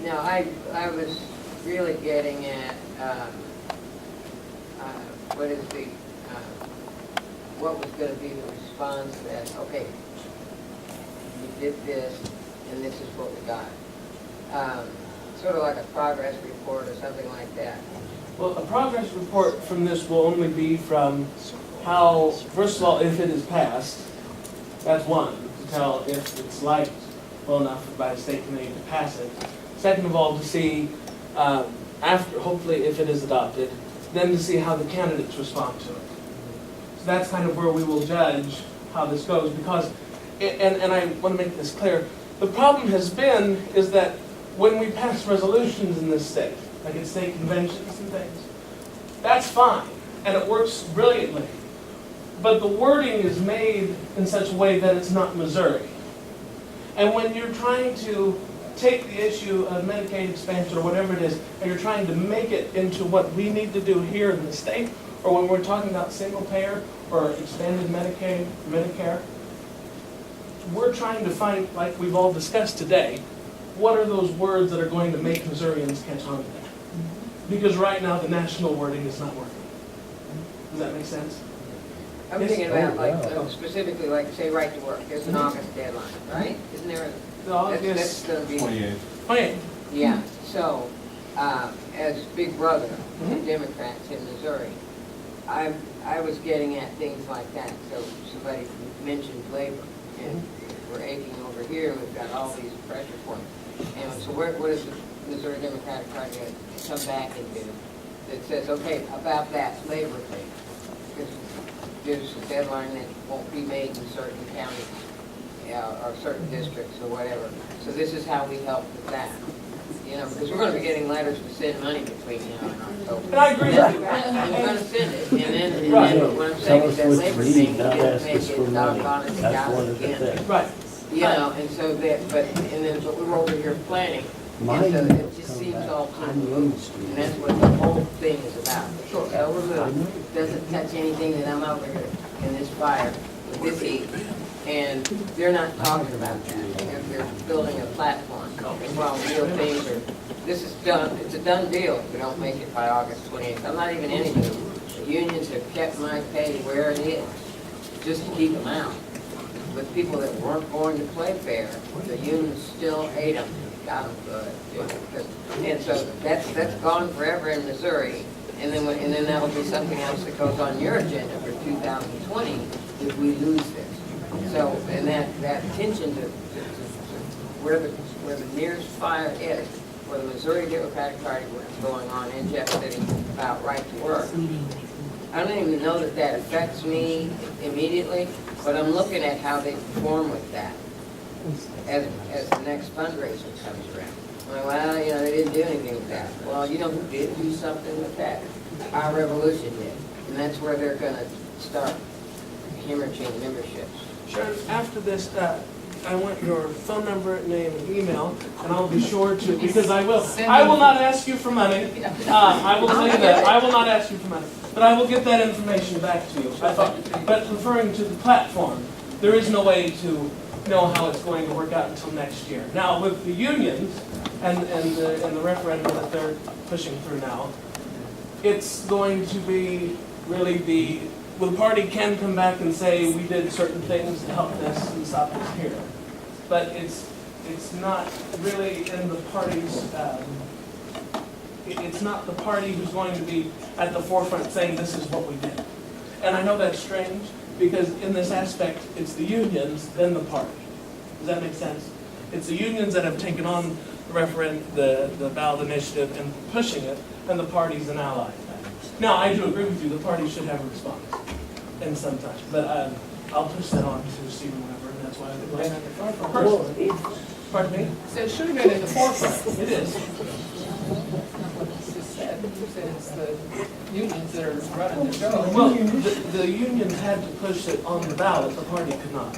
No, I was really getting at, what is the, what was gonna be the response that, okay, you did this, and this is what we got. Sort of like a progress report or something like that. Well, a progress report from this will only be from how, first of all, if it is passed, that's one, to tell if it's liked well enough by the state committee to pass it. Second of all, to see, after, hopefully if it is adopted, then to see how the candidates respond to it. So that's kind of where we will judge how this goes, because, and I want to make this clear, the problem has been is that when we pass resolutions in this state, like at state conventions and things, that's fine, and it works brilliantly. But the wording is made in such a way that it's not Missouri. And when you're trying to take the issue of Medicaid expansion or whatever it is, and you're trying to make it into what we need to do here in the state, or when we're talking about single payer or expanded Medicaid, Medicare, we're trying to find, like we've all discussed today, what are those words that are going to make Missourians catch on to that? Because right now the national wording is not working. Does that make sense? I'm Yes. thinking about like, Oh. specifically like, say, right to work, there's an August deadline, right? Isn't there a? That's gonna be. 28. Yeah, so, as big brother to the Democrats in Missouri, I was getting at things like that. So somebody mentioned labor, and we're aching over here, we've got all these pressure points. And so what is the Missouri Democratic Party going to come back and do that says, okay, about that labor thing? Because there's a deadline that won't be made in certain counties, or certain districts or whatever. So this is how we help with that. You know, because we're going to be getting letters to send money between now and October. And I agree with you. And we're going to send it, and then Right. what I'm saying is that Tell us labor what you thing, need, you not didn't ask make us for it money. doggone it That's one down of the again. things. Right. You know, and so that, but we were over here planning, Mine and so it just come seems back all too on Main removed. Street. And that's what the whole thing is about. So removed, doesn't touch anything that I'm over here in this fire with this heat. And they're not talking about that. They're building a platform. And while real things are, this is done, it's a done deal if we don't make it by August 28th. I'm not even in it. The unions have kept my pay where it is, just to keep them out. With people that weren't going to play fair, the unions still ate them, got them good. And so that's gone forever in Missouri. And then that'll be something else that goes on your agenda for 2020 if we lose this. So, and that attention to where the nearest fire is, where the Missouri Democratic Party was going on in Jeff City about right to work. I don't even know that affects me immediately, but I'm looking at how they perform with that as the next fundraiser comes around. I'm like, well, you know, they didn't do anything with that. Well, you know who did do something with that? Our Revolution did. And that's where they're gonna start hemorrhaging memberships. Sharon, after this, I want your phone number, name, and email, and I'll be sure to, because I will not ask you for money. I will tell you that, I will not ask you for money, but I will get that information back to you. I thought, but referring to the platform, there is no way to know how it's going to work out until next year. Now, with the unions and the referendum that they're pushing through now, it's going to be really well, the party can come back and say, we did certain things to help this and stop this here. But it's not really in the party's, it's not the party who's going to be at the forefront saying this is what we did. And I know that's strange, because in this aspect, it's the unions, then the party. Does that make sense? It's the unions that have taken on the referendum, the ballot initiative and pushing it, and the party's an ally. Now, I do agree with you, the party should have a response, and sometimes, but I'll push that on to Stephen Weber, and that's why I would like that personally. Pardon me? So it should have been in the forefront. It is. It's just sad. You said it's the unions that are running the show. Well, the unions had to push it on the ballot, the party could not.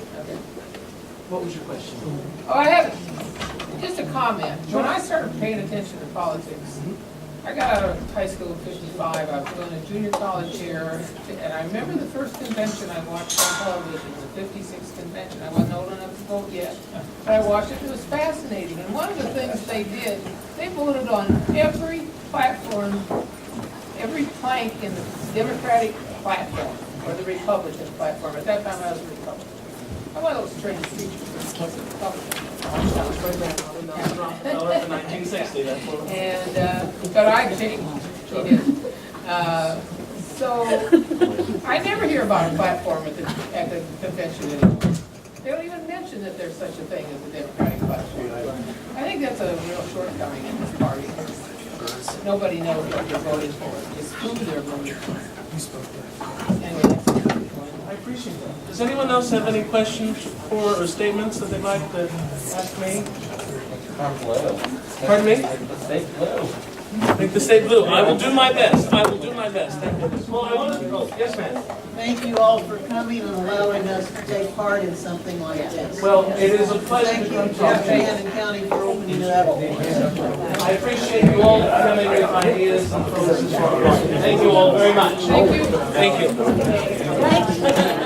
What was your question? Oh, I have just a comment. When I started paying attention to politics, I got out of high school in '55. I was going to junior college here, and I remember the first convention I watched on television, the '56 convention. I wasn't old enough to vote yet, but I watched it. It was fascinating. And one of the things they did, they voted on every platform, every plank in the Democratic platform or the Republican platform. At that time, I was a Republican. I'm one of those strange creatures. That was my grandmother, Nelson Rockefeller, in 1960, that's what. And, but I changed, she did. So, I never hear about a platform at the convention anymore. They don't even mention that there's such a thing as a Democratic platform. I think that's a real shortcoming in this party. Nobody knows what they're voting for, just who they're voting for. Anyway, that's a good point. I appreciate that. Does anyone else have any questions or statements that they'd like to ask me? Pardon me? Make the state blue. I will do my best. I will do my best. Thank you. Well, I want to, yes, ma'am. Thank you all for coming and allowing us to take part in something like this. Well, it is a pleasure to come Thank talk you, to you. Shannon County, for opening it up. I appreciate you all coming with ideas and processes for our party. Thank you all very much. Thank you. Thank you.